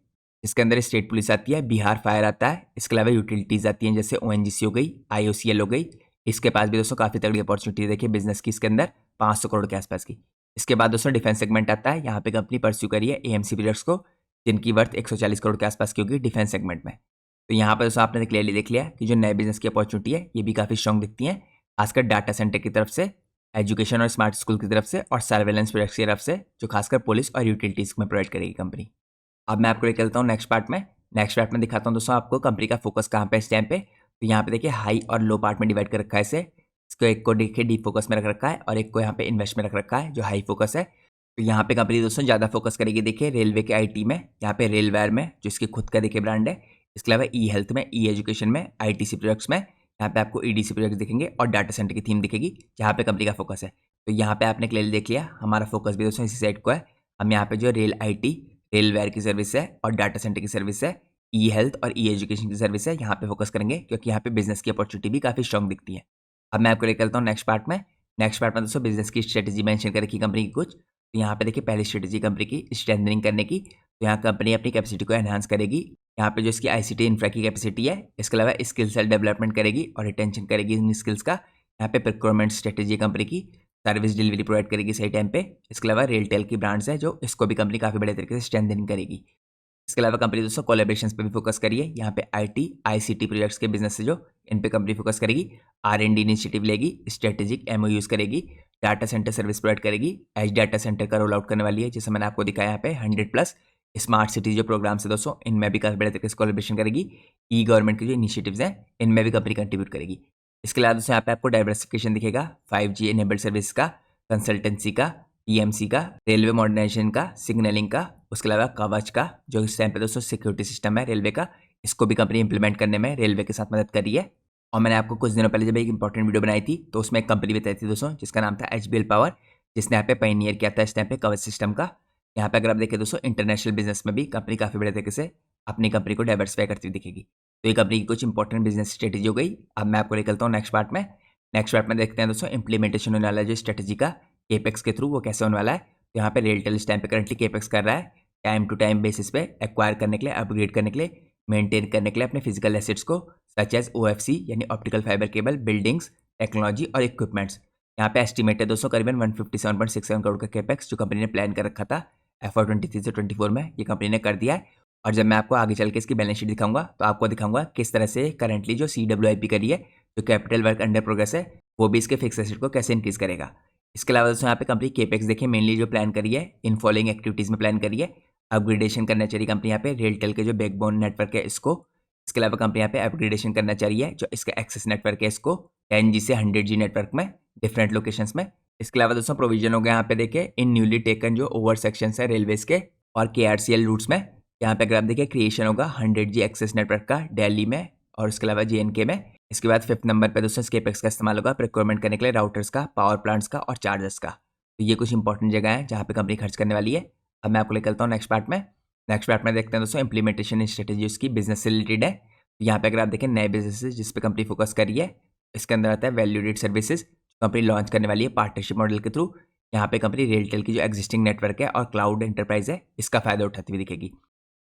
इसके अंदर स्टेट पुलिस आती है, बिहार फायर आता है। इसके अलावा यूटिलिटीज आती हैं जैसे ONGC हो गई, IOCL हो गई। इसके पास भी दोस्तों काफ़ी तगड़ी अपॉर्चुनिटी देखिए बिजनेस की इसके अंदर 500 करोड़ के आसपास की। इसके बाद दोस्तों डिफेंस सेगमेंट आता है। यहाँ पे कंपनी परस्यू करी है AMC प्रोजेक्ट्स को जिनकी वर्थ 140 करोड़ के आसपास की होगी डिफेंस सेगमेंट में। तो यहाँ पर दोस्तों आपने क्लियरली देख लिया कि जो नए बिजनेस की अपॉर्चुनिटी है ये भी काफ़ी स्ट्रॉन्ग दिखती है, खासकर डाटा सेंटर की तरफ से, एजुकेशन और स्मार्ट स्कूल की तरफ से और सर्वेलेंस प्रोजेक्ट्स की तरफ से जो खासकर पुलिस और यूटिलिटीज में प्रोवाइड करेगी कंपनी। अब मैं आपको लेकर चलता हूँ नेक्स्ट पार्ट में। नेक्स्ट पार्ट में दिखाता हूँ दोस्तों आपको कंपनी का फोकस कहाँ पे इस टाइम पे। तो यहाँ पे देखिए हाई और लो पार्ट में डिवाइड कर रखा है इसे। इसको एक को देखिए डीप फोकस में रख रखा है और एक को यहाँ पे इन्वेस्ट में रख रखा है जो हाई फोकस है। तो यहाँ पे कंपनी दोस्तों ज़्यादा फोकस करेगी देखिए रेलवे के IT में, यहाँ पे रेलवेयर में जो इसकी खुद का देखिए ब्रांड है। इसके अलावा E-हेल्थ में, E-एजुकेशन में, ITC प्रोजेक्ट्स में, यहाँ पे आपको EDC प्रोजेक्ट दिखेंगे और डाटा सेंटर की थीम दिखेगी जहाँ पे कंपनी का फोकस है। तो यहाँ पे आपने क्लियरली देख लिया हमारा फोकस भी दोस्तों इसी साइड को है। हम यहाँ पे जो रेल IT, रेलवेयर की सर्विस है और डाटा सेंटर की सर्विस है, E-हेल्थ और E-एजुकेशन की सर्विस है, यहाँ पे फोकस करेंगे क्योंकि यहाँ पे बिजनेस की अपॉर्चुनिटी भी काफ़ी स्ट्रॉन्ग दिखती है। अब मैं आपको लेकर चलता हूँ नेक्स्ट पार्ट में। नेक्स्ट पार्ट में दोस्तों बिजनेस की स्ट्रेटेजी मेंशन कर रखी कंपनी की कुछ। तो यहाँ पे देखिए पहली स्ट्रेटेजी कंपनी की स्ट्रेंथनिंग करने की। तो यहाँ कंपनी अपनी कैपेसिटी को एनहांस करेगी। यहाँ पे जो इसकी ICT इंफ्रा की कैपेसिटी है, इसके अलावा स्किल सेट डेवलपमेंट करेगी और रिटेंशन करेगी इन स्किल्स का। यहाँ पे प्रोक्योरमेंट स्ट्रेटेजी कंपनी की, सर्विस डिलीवरी प्रोवाइड करेगी सही टाइम पे। इसके अलावा रेलटेल की ब्रांड्स है जो इसको भी कंपनी काफ़ी बड़े तरीके से स्ट्रेंथनिंग करेगी। इसके अलावा कंपनी दोस्तों कोलैबोरेशंस पे भी फोकस करिए। यहाँ पे IT, ICT प्रोजेक्ट्स के बिजनेस से जो इन पे कंपनी फोकस करेगी। R&D इनिशिएटिव लेगी, स्ट्रेटेजिक MOUs करेगी, डाटा सेंटर सर्विस प्रोवाइड करेगी, एज डाटा सेंटर का रोल आउट करने वाली है जैसे मैंने आपको दिखाया यहाँ पे 100+ स्मार्ट सिटी जो प्रोग्राम्स है दोस्तों इनमें भी काफ़ी बड़े तरीके से कोलैबोरेशन करेगी। गवर्नमेंट के जो इनिशिएटिव्स हैं इनमें भी कंपनी कंट्रीब्यूट करेगी। इसके अलावा दोस्तों यहाँ पे आपको डाइवर्सिफिकेशन दिखेगा 5G इनेबल्ड सर्विस का, कंसल्टेंसी का, TMC का, रेलवे मॉडर्नाइजेशन का, सिग्नलिंग का, उसके अलावा कवच का जो इस टाइम पे दोस्तों सिक्योरिटी सिस्टम है रेलवे का, इसको भी कंपनी इंप्लीमेंट करने में रेलवे के साथ मदद कर रही है। और मैंने आपको कुछ दिनों पहले जब एक इंपॉर्टेंट वीडियो बनाई थी तो उसमें एक कंपनी बताई थी दोस्तों जिसका नाम था HBL पावर, जिसने यहाँ पे पायनियर किया था इस टाइम पे कवच सिस्टम का। यहाँ पे अगर आप देखें दोस्तों इंटरनेशनल बिजनेस में भी कंपनी काफ़ी बड़े तरीके से अपनी कंपनी को डाइवर्सिफाई करती हुई दिखेगी। तो ये कंपनी की कुछ इंपॉर्टेंट बिजनेस स्ट्रेटेजी हो गई। अब मैं आपको निकलता हूँ नेक्स्ट पार्ट में। नेक्स्ट पार्ट में देखते हैं दोस्तों इंप्लीमेंटेशन होने वाला है जो स्ट्रेटेजी का केपेक्स के थ्रू वो कैसे होने वाला है। तो यहाँ पे रेलटेल इस टाइम पे करंटली केपेक्स कर रहा है टाइम टू टाइम बेसिस पे एक्वायर करने के लिए, अपग्रेड करने के लिए, मेंटेन करने के लिए अपने फिजिकल एसेट्स को सच एज OFC यानी optical fibre cable, buildings, technology और इक्विपमेंट्स। यहाँ पे एस्टिमेट है दोस्तों करीबन 157.67 करोड़ का केपेक्स जो कंपनी ने प्लान कर रखा था FY 23 से 24 में ये कंपनी ने कर दिया है। और जब मैं आपको आगे चल के इसकी बैलेंस शीट दिखाऊंगा तो आपको दिखाऊंगा किस तरह से करंटली जो CWIP करी है, जो कैपिटल वर्क अंडर प्रोग्रेस है, वो भी इसके फिक्स एसेट को कैसे इंक्रीज करेगा। इसके अलावा दोस्तों यहाँ पे कंपनी केपेक्स देखिए मेनली जो प्लान करी है इन फॉलोइंग एक्टिविटीज़ में प्लान करी है। अपग्रेडेशन करना चाहिए कंपनी यहाँ पे रेलटेल के जो बैकबोन नेटवर्क है इसको। इसके अलावा कंपनी यहाँ पे अपग्रेडेशन करना चाहिए जो इसका एक्सेस नेटवर्क है इसको 10G से 100G नेटवर्क में डिफरेंट लोकेशंस में। इसके अलावा दोस्तों प्रोविजन हो गया यहाँ पे देखिए इन न्यूली टेकन जो ओवर सेक्शंस है रेलवेज के और KRCL रूट्स में। यहाँ पे अगर आप देखिए क्रिएशन होगा 100G एक्सेस नेटवर्क का दिल्ली में और इसके अलावा JNK में। इसके बाद 5th नंबर पे दोस्तों केपेक्स का इस्तेमाल होगा प्रोक्योरमेंट करने के लिए राउटर्स का, पावर प्लांट्स का और चार्जर्स का। तो ये कुछ इंपॉर्टेंट जगह है जहाँ पे कंपनी खर्च करने वाली है। अब मैं आपको लेकर चलता हूँ नेक्स्ट पार्ट में। नेक्स्ट पार्ट में देखते हैं दोस्तों इंप्लीमेंटेशन स्ट्रेटेजी उसकी बिजनेस से रिलेटेड है। यहाँ पे अगर आप देखें नए बिजनेसेस जिस पे कंपनी फोकस करी है, इसके अंदर आता है वैल्यूडेड सर्विसेज कंपनी लॉन्च करने वाली है पार्टनरशिप मॉडल के थ्रू। यहाँ पे कंपनी रेलटेल की जो एग्जिस्टिंग नेटवर्क है और क्लाउड एंटरप्राइज है इसका फायदा उठाती हुई दिखेगी।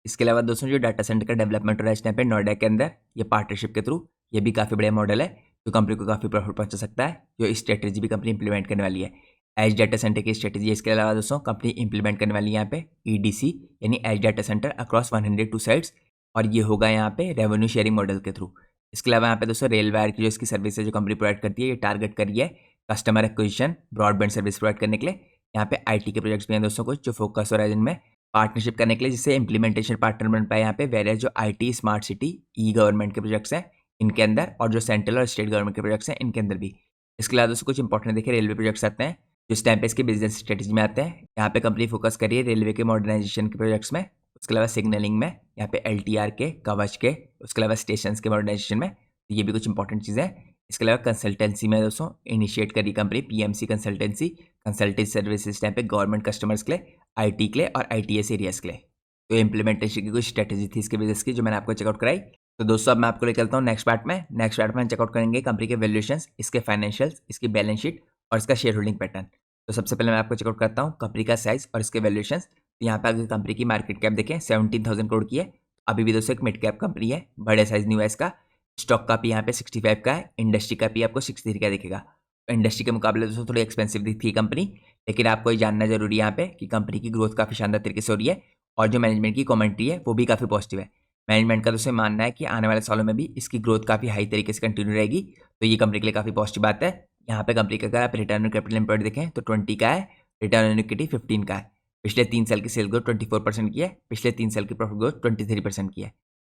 इसके अलावा दोस्तों जो डाटा सेंटर का डेवलपमेंट हो रहा है इस टाइम पे नोएडा के अंदर, ये पार्टनरशिप के थ्रू, ये भी काफ़ी बढ़िया मॉडल है जो कंपनी को काफ़ी प्रॉफिट पहुंचा सकता है, जो स्ट्रेटेजी भी कंपनी इंप्लीमेंट करने वाली है। एज डाटा सेंटर की स्ट्रेटेजी है। इसके अलावा दोस्तों कंपनी इंप्लीमेंट करने वाली है यहाँ पे ईडीसी यानी edge data centre across 102 sites, और ये होगा यहाँ पे रेवेन्यू शेयरिंग मॉडल के थ्रू। इसके अलावा यहाँ पे दोस्तों रेल वायर की जो इसकी सर्विस है जो कंपनी प्रोवाइड करती है, ये टारगेट करी है customer acquisition broadband service provide करने के लिए। यहाँ पे आईटी के प्रोजेक्ट्स भी हैं दोस्तों कुछ जो फोकस हो रहा है जिनमें पार्टनरशिप करने के लिए, जिससे इंप्लीमेंटेशन पार्टनर बन पाए यहाँ पे वेरियस जो IT smart city E government के प्रोजेक्ट्स हैं इनके अंदर, और जो सेंट्रल और स्टेट गवर्नमेंट के प्रोजेक्ट्स हैं इनके अंदर भी। इसके अलावा दोस्तों कुछ इंपॉर्टेंट देखिए रेलवे प्रोजेक्ट्स आते हैं जो इस टाइम पे इसके बिजनेस स्ट्रेटेजी में आते हैं। यहाँ पे कंपनी फोकस करी है रेलवे के मॉडर्नाइजेशन के प्रोजेक्ट्स में, उसके अलावा सिग्नलिंग में, यहाँ पे एलटीआर के, कवच के, उसके अलावा स्टेशन के मॉडर्नाइजेशन में, तो ये भी कुछ इंपॉर्टेंट चीज़ें हैं। इसके अलावा कंसल्टेंसी में दोस्तों इनिशिएट करी company PMC consultancy services time पे गवर्नमेंट कस्टमर्स के लिए, आईटी के लिए और आईटीएस एरियाज के लिए। तो इम्प्लीमेंटेशन की कुछ स्ट्रेटेजी थी इसके बिजनेस की जो मैंने आपको चेकआउट कराई। तो दोस्तों अब मैं आपको लेकर चलता हूँ नेक्स्ट पार्ट में। नेक्स्ट पार्ट में हम चेकआउट करेंगे कंपनी के वैल्यूएशंस, इसके फाइनेंशियल्स, इसकी बैलेंस शीट और इसका शेयर होल्डिंग पैटर्न। तो सबसे पहले मैं आपको चेकआउट करता हूँ कंपनी का साइज और इसके वैल्यूएशंस। तो यहाँ पे अगर कंपनी की मार्केट कैप देखें 17,000 करोड़ की है, अभी भी दोस्तों एक मिड कैप कंपनी है, बड़े साइज नहीं हुआ इसका। स्टॉक का भी यहाँ पे 65 का है, इंडस्ट्री का भी आपको 63 का दिखेगा। इंडस्ट्री के मुकाबले दोस्तों थोड़ी एक्सपेंसिव दिखती है कंपनी, लेकिन आपको ये जानना जरूरी है यहाँ पे कि कंपनी की ग्रोथ काफ़ी शानदार तरीके से हो रही है, और जो मैनेजमेंट की कमेंट्री है वो भी काफ़ी पॉजिटिव है। मैनेजमेंट का दोस्तों मानना है कि आने वाले सालों में भी इसकी ग्रोथ काफ़ी हाई तरीके से कंटिन्यू रहेगी, तो ये कंपनी के लिए काफ़ी पॉजिटिव बात है। यहाँ पे कंपनी का अगर आप रिटर्न ऑन कैपिटल एम्प्लॉयड देखें तो 20 का है, रिटर्न ऑन इक्विटी 15 का है। पिछले 3 साल की सेल ग्रोथ 24% की है, पिछले 3 साल की प्रॉफिट ग्रोथ 23% की है।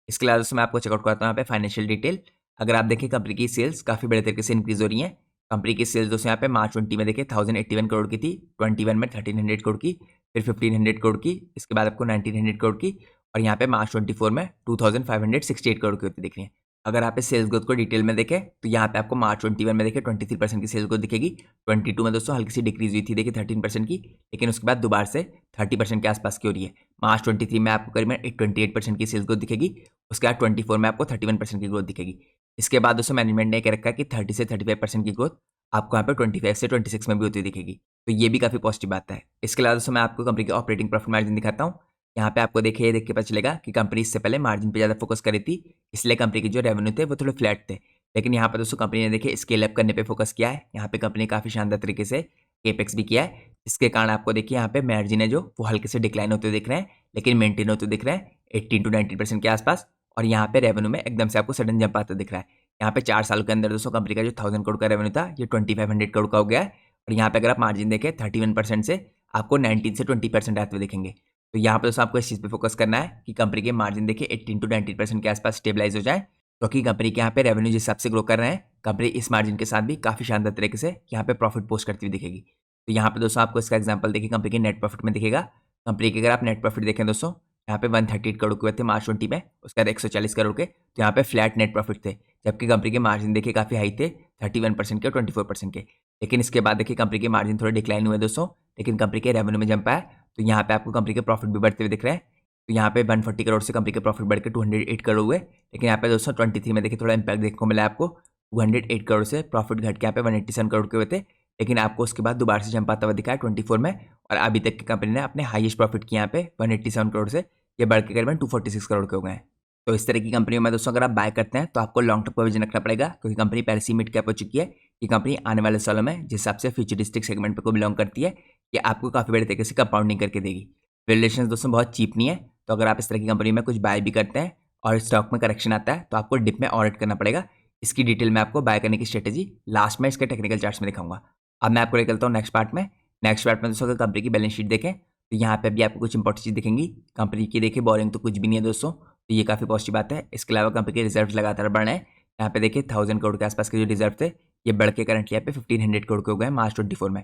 इसके अलावा दोस्तों मैं आपको चेकआउट करता हूँ यहाँ पे फाइनेंशियल डिटेल। अगर आप देखें कंपनी की सेल्स काफ़ी बड़े तरीके से इंक्रीज हो रही है। कंपनी की सेल्स दोस्तों यहाँ पे मार्च 20 में देखिए 1081 करोड़ की थी, 21 में 1300 करोड़ की, फिर 1500 करोड़ की, इसके बाद आपको 1900 करोड़ की, और यहाँ पे मार्च 24 में 2568 करोड़ की होती दिख रही है। अगर आप इस सेल्स ग्रोथ को डिटेल में देखें तो यहाँ पे आपको मार्च 21 में देखिए 23% की सेल्स ग्रोथ दिखेगी, 22 में दोस्तों हल्की सी डिक्रीज हुई थी देखिए 13% की, लेकिन उसके बाद दोबारा से 30% के आसपास की हो रही है। मार्च 23 में आपको करीबन 28% की सेल्स ग्रोथ दिखेगी, उसके बाद 24 में आपको 31% की ग्रोथ दिखेगी। इसके बाद दोस्तों मैनेजमेंट ने कह रखा है कि 30 से 35% की ग्रोथ आपको यहाँ पे 25 से 26 में भी होती दिखेगी, तो ये भी काफ़ी पॉजिटिव बात है। इसके अलावा दोस्तों मैं आपको कंपनी की ऑपरेटिंग प्रॉफिट मार्जिन दिखाता हूँ। यहाँ पे आपको देखिए देख के पता चलेगा कि कंपनी इससे पहले मार्जिन पे ज़्यादा फोकस करी थी, इसलिए कंपनी के जो रेवेन्यू थे वो थोड़े फ्लैट थे। लेकिन यहाँ पर दोस्तों कंपनी ने देखिए स्केल अप करने पे फोकस किया है। यहाँ पे कंपनी काफ़ी शानदार तरीके से केपेक्स भी किया है, जिसके कारण आपको देखिए यहाँ पे मार्जिन है जो वो हल्के से डिक्लाइन होते दिख रहे हैं, लेकिन मेंटेन होते दिख रहे हैं 18 to 19% के आसपास। और यहाँ पे रेवेन्यू में एकदम से आपको सडन जंप आता दिख रहा है। यहाँ पे 4 साल के अंदर दोस्तों कंपनी का जो 1000 करोड़ का रेवेन्यू था ये 2500 करोड़ का हो गया है, और यहाँ पे अगर आप मार्जिन देखें 31% से आपको 19 से 20% आते हुए दिखेंगे। तो यहाँ पर दोस्तों आपको इस चीज़ पे फोकस करना है कि कंपनी के मार्जिन देखिए 18 to 19% के आसपास स्टेबलाइज हो जाए, क्योंकि कंपनी के यहाँ पे रेवेन्यू जिस हिसाब से ग्रो कर रहे हैं, कंपनी इस मार्जिन के साथ भी काफ़ी शानदार तरीके से यहाँ पे प्रॉफिट पोस्ट करती हुई दिखेगी। तो यहाँ पे दोस्तों आपको इसका एग्जांपल देखिए कंपनी के नेट प्रॉफिट में दिखेगा। कंपनी के अगर आप नेट प्रॉफिट देखें दोस्तों, यहाँ पे 138 करोड़ के हुए थे मार्च 20 में, उसके बाद 140 करोड़ के, तो यहाँ पे फ्लैट नेट प्रॉफिट थे, जबकि कंपनी के मार्जिन देखिए काफ़ी हाई थे 31% के और 24% के। लेकिन इसके बाद देखिए कंपनी के मार्जिन थोड़े डिक्लाइन हुए दोस्तों, लेकिन कंपनी के रेवेन्यू में जंप आया, तो यहाँ पे आपको कंपनी के प्रॉफिट भी बढ़ते हुए दिख रहे हैं। तो यहाँ पे 140 करोड़ से कंपनी के प्रॉफिट बढ़ के 208 करोड़ हुए, लेकिन यहाँ पे दोस्तों 23 में देखिए थोड़ा इंपैक्ट देखने को मिला आपको, 208 करोड़ से प्रॉफिट घट के यहाँ पे 187 करोड़ के हुए थे, लेकिन आपको उसके बाद दोबारा से जंप आता हुआ दिखा है 24 में, और अभी तक की कंपनी ने अपने हाईएस्ट प्रॉफिट किया यहाँ पे 187 करोड़ से, ये बढ़ के करीबन 246 करोड़ के हो गए हैं। तो इस तरह की कंपनियों में दोस्तों अगर आप बाय करते हैं तो आपको लॉन्ग टर्म का विजन रखना पड़ेगा, क्योंकि कंपनी पहले से मिड कैप हो चुकी है। ये कंपनी आने वाले सालों में जिस हिसाब से फ्यूचरिस्टिक सेगमेंट पे को बिलोंग करती है, ये आपको काफ़ी बड़े तरीके से कंपाउंडिंग करके देगी। वैल्यूएशन दोस्तों बहुत चीप नहीं है, तो अगर आप इस तरह की कंपनी में कुछ बाय भी करते हैं और स्टॉक में करेक्शन आता है तो आपको डिप में ऑडिट करना पड़ेगा। इसकी डिटेल में आपको बाय करने की स्ट्रेटेजी लास्ट में इसके टेक्निकल चार्ट्स में दिखाऊंगा। अब मैं आपको लेकर चलता हूँ नेक्स्ट पार्ट में। नेक्स्ट पार्ट में दोस्तों अगर कंपनी की बैलेंस शीट देखें तो यहाँ पे भी आपको कुछ इंपॉर्टेंट चीज़ दिखेंगी। कंपनी की देखिए बोरिंग तो कुछ भी नहीं है दोस्तों, तो ये काफ़ी पॉजिटिव बात है। इसके अलावा कंपनी के रिजर्व लगातार बढ़ रहे हैं। यहाँ पे देखिए 1000 करोड़ के आसपास के जो रिजर्व थे ये बढ़ के करंटली यहाँ पे 1500 करोड़ के हो गए मार्च 24 में।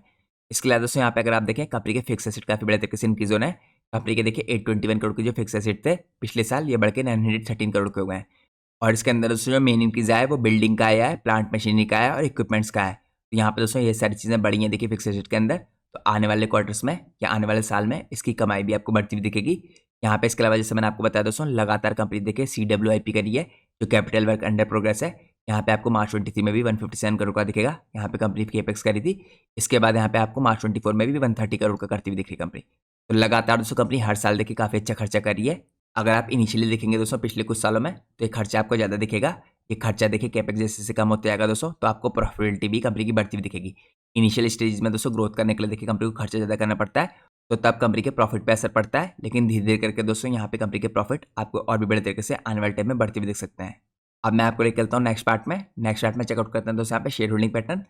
इसके अलावा दोस्तों यहाँ पे अगर आप देखें कंपनी के फिक्स एसेट काफ़ी बड़े तरीके से इंक्रीज हो रहे हैं। कंपनी के देखिए 821 करोड़ के जो फिक्स एसेट थे पिछले साल, ये बढ़ के 913 करोड़ के हो गए हैं। और इसके अंदर दोस्तों जो मेन इंक्रीज आया है वो बिल्डिंग का आया है, प्लांट मशीनरी का आया है और इक्विपमेंट्स का है। तो यहाँ पे दोस्तों ये सारी चीज़ें बढ़ी हैं देखिए फिक्स एसेट के अंदर। तो आने वाले क्वार्टर्स में या आने वाले साल में इसकी कमाई भी आपको बढ़ती हुई दिखेगी। यहाँ पे इसके अलावा जैसे मैंने आपको बताया दोस्तों, लगातार कंपनी देखिए CWIP करी है, जो कैपिटल वर्क अंडर प्रोग्रेस है। यहाँ पे आपको मार्च 23 में भी 157 करोड़ का दिखेगा। यहाँ पे कंपनी केपेक्स करी थी। इसके बाद यहाँ पे आपको मार्च 24 में भी 130 करोड़ का करती हुई दिख रही कंपनी। तो लगातार दोस्तों कंपनी हर साल देखिए काफ़ी अच्छा खर्चा कर रही है। अगर आप इनिशियली देखेंगे दोस्तों पिछले कुछ सालों में तो ये खर्चा आपको ज़्यादा दिखेगा। ये खर्चा देखिए कैपेक्स जैसे कम होते जाएगा दोस्तों, तो आपको प्रॉफिटेबिलिटी भी कंपनी की बढ़ती हुई दिखेगी। इनिशियल स्टेज में दोस्तों ग्रोथ करने के लिए देखिए कंपनी को खर्चा ज़्यादा करना पड़ता है, तो तब कंपनी के प्रॉफिट पे असर पड़ता है। लेकिन धीरे धीरे करके दोस्तों यहाँ पे कंपनी के प्रॉफिट आपको और भी बड़े तरीके से आने वाले टाइम में बढ़ते हुए दिख सकते हैं। अब मैं आपको लेकर चलता हूँ नेक्स्ट पार्ट में। नेक्स्ट पार्ट में चेकआउट करते हैं दोस्तों यहाँ पे share holding pattern.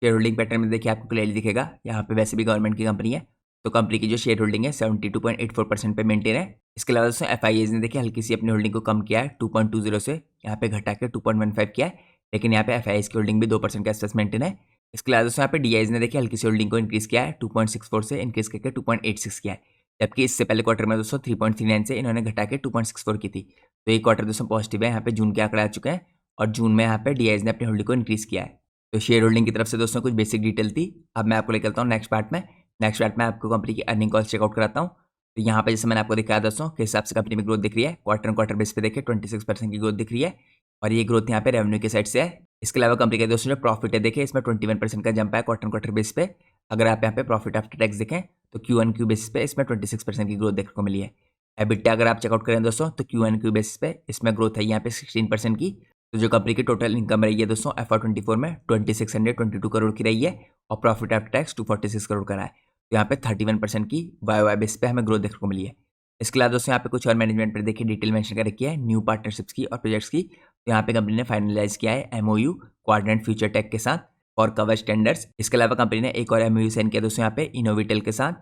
Share holding pattern में देखिए आपको क्लियरली दिखेगा, यहाँ पे वैसे भी गवर्नमेंट की कंपनी है, तो कंपनी की जो शेयर होल्डिंग है 72.84% पे मेंटेन है। इसके अलावा दोस्तों एफआईएज ने देखिए हल्की सी अपनी होल्डिंग को कम किया है, 2.20 से यहाँ पे घटा के 2.15 किया है, लेकिन यहाँ पे एफआईएज की होल्डिंग भी 2% के आसपास मेंटेन है। इसके अलावा दोस्तों यहाँ पे डीआईज ने देखिए हल्की सी होल्डिंग को इंक्रीज किया है, 2.64 से इंक्रीज करके 2.86 किया है, जबकि इससे पहले क्वार्टर में दोस्तों 3.39 से इन्होंने घटा के 2.64 की थी। तो ये क्वार्टर दोस्तों पॉजिटिव है, यहाँ पे जून के आंकड़े आ चुके हैं और जून में यहाँ पे डीआईज ने अपनी होल्डिंग को इंक्रीज किया है। तो शेयर होल्डिंग की तरफ से दोस्तों कुछ बेसिक डिटेल थी। अब मैं आपको लेकर चलता हूँ नेक्स्ट पार्ट में। नेक्स्ट पार्ट में आपको कंपनी की अर्निंग कॉल चेकआउट कराता हूँ। तो यहाँ पे जैसे मैंने आपको दिखाया दोस्तों के हिसाब से कंपनी में ग्रोथ दिख रही है, क्वार्टर क्वार्टर बेस पे देखिए 26% की ग्रोथ दिख रही है, और ये ग्रोथ यहाँ पे रेवेन्यू के साइड से है। इसके अलावा कंपनी के दोस्तों जो प्रॉफिट है देखिए इसमें 21% का जंप है क्वार्टर क्वार्टर बेस पे। अगर आप यहाँ पे प्रॉफिट आफ्टर टैक्स देखें तो Q1Q बेसिस पे इसमें 26% की ग्रोथ देखने को मिली है। एबिटा अगर आप चेकआउट करें दोस्तों तो Q1Q बेसिस पे इसमें ग्रोथ है यहाँ पे 16% की। तो जो कंपनी की टोटल इनकम रही है दोस्तों FY24 में 2622 करोड़ की रही है, और प्रॉफिट आफ्टर टैक्स 246 करोड़ का रहा है। तो यहाँ पे 31% की वाई बेस पे हमें ग्रोथ देखने को मिली है। इसके अलावा दोस्तों यहाँ पे कुछ और मैनेजमेंट पर देखिए डिटेल मेंशन कर रखी है न्यू पार्टनरशिप्स की और प्रोजेक्ट्स की। तो यहाँ पे कंपनी ने फाइनलाइज किया है MOU क्वाड्रेंट फ्यूचर टेक के साथ और कवच टेंडर्स। इसके अलावा कंपनी ने एक और MOU साइन किया दोस्तों यहाँ पे इनोविटेल के साथ,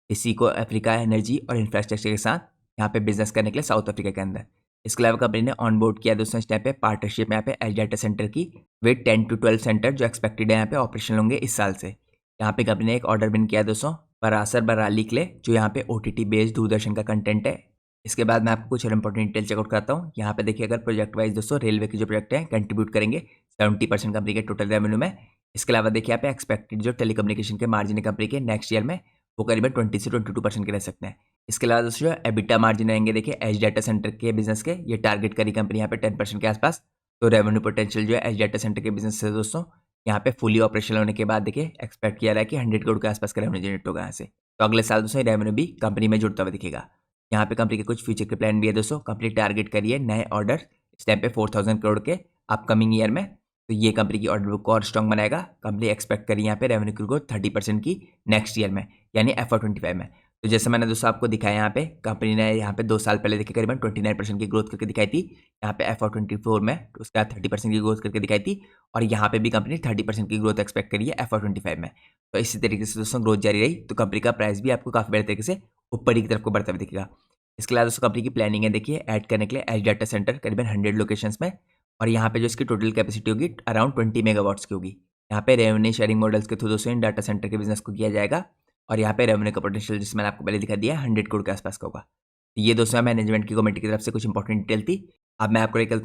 इसी को अफ्रीका एनर्जी और इंफ्रास्ट्रक्चर के साथ यहाँ पे बिजनेस करने के लिए साउथ अफ्रीका के अंदर। इसके अलावा कंपनी ने ऑन बोर्ड किया दोस्तों इस टाइम पे पार्टनरशिप यहाँ पे एज डाटा सेंटर की विद 10 to 12 सेंटर जो एक्सपेक्टेड है यहाँ पे ऑपरेशनल होंगे इस साल से। यहाँ पे कंपनी ने एक ऑर्डर विन किया दोस्तों परासर बराली के लिए, जो यहाँ पे OTT बेस्ड दूरदर्शन का कंटेंट है। इसके बाद मैं आपको कुछ और इंपॉर्टेंट डिटेल चेकआउट करता हूँ। यहाँ पे देखिए अगर प्रोजेक्ट वाइज दोस्तों रेलवे के जो प्रोजेक्ट हैं कंट्रीब्यूट करेंगे 70% कंपनी के टोटल रेवेन्यू में। इसके अलावा देखिए यहाँ पे एक्सपेक्टेड जो टेलीकम्युनिकेशन के मार्जिन है कंपनी के नेक्स्ट ईयर में वो करीबन 20 से 22% के रह सकते हैं। इसके अलावा दोस्तों जो एबिटा मार्जिन रहेंगे देखिए एज डाटा सेंटर के बिजनेस के, ये टारगेट करी कंपनी यहाँ पे 10% के आसपास। तो रेवेन्यू पोटेंशियल जो है एज डाटा सेंटर के बिजनेस से दोस्तों यहाँ पे फुली ऑपरेशनल होने के बाद देखिए एक्सपेक्ट किया रहा है कि 100 करोड़ के आसपास का रेवेन्यू जनरेट होगा यहाँ से। तो अगले साल दोस्तों रेवेन्यू भी कंपनी में जुड़ता हुआ दिखेगा। यहाँ पे कंपनी के कुछ फ्यूचर के प्लान भी है दोस्तों। कंपनी टारगेट करी है नए ऑर्डर इस टाइम पे 4000 करोड़ के अपकमिंग ईयर में, तो ये कंपनी की ऑर्डर बुक को और स्ट्रॉन्ग बनाएगा। कंपनी एक्सपेक्ट करी यहाँ पे रेवेन्यू की ग्रोथ 30% की नेक्स्ट ईयर में यानी FY25 में। तो जैसे मैंने दोस्तों आपको दिखाया यहाँ पे कंपनी ने यहाँ पे 2 साल पहले देखिए करीबन 29% की ग्रोथ करके दिखाई थी, यहाँ पे FY24 में तो उसके बाद 30% की ग्रोथ करके दिखाई थी, और यहाँ पे भी कंपनी 30% की ग्रोथ एक्सपेक्ट करी है FY25 में। तो इसी तरीके से दोस्तों ग्रोथ जारी रही तो कंपनी का प्राइस भी आपको काफ़ी बड़े तरीके से ऊपर की तरफ को बढ़ता हुआ दिखेगा। इसके अलावा दोस्तों कंपनी की प्लानिंग है देखिए ऐड करने के लिए एज डाटा सेंटर करीबन 100 लोकेशंस में, और यहाँ पे जो इसकी टोटल कैपेसिटी होगी अराउंड 20 मेगावाट्स की होगी। यहाँ पे रेवेन्यू शेयरिंग मॉडल्स के थ्रू दोस्तों इन डाटा सेंटर के बिजनेस को किया जाएगा, और यहाँ पे रेवेन्यू का पोटेंशियल जिसमें मैंने आपको पहले दिखा दिया 100 करोड़ के आसपास का होगा। तो ये दोस्तों मैनेजमेंट की कमेटी की तरफ से कुछ इंपॉर्टेंट डिटेल थी। अब मैं आपको लेकर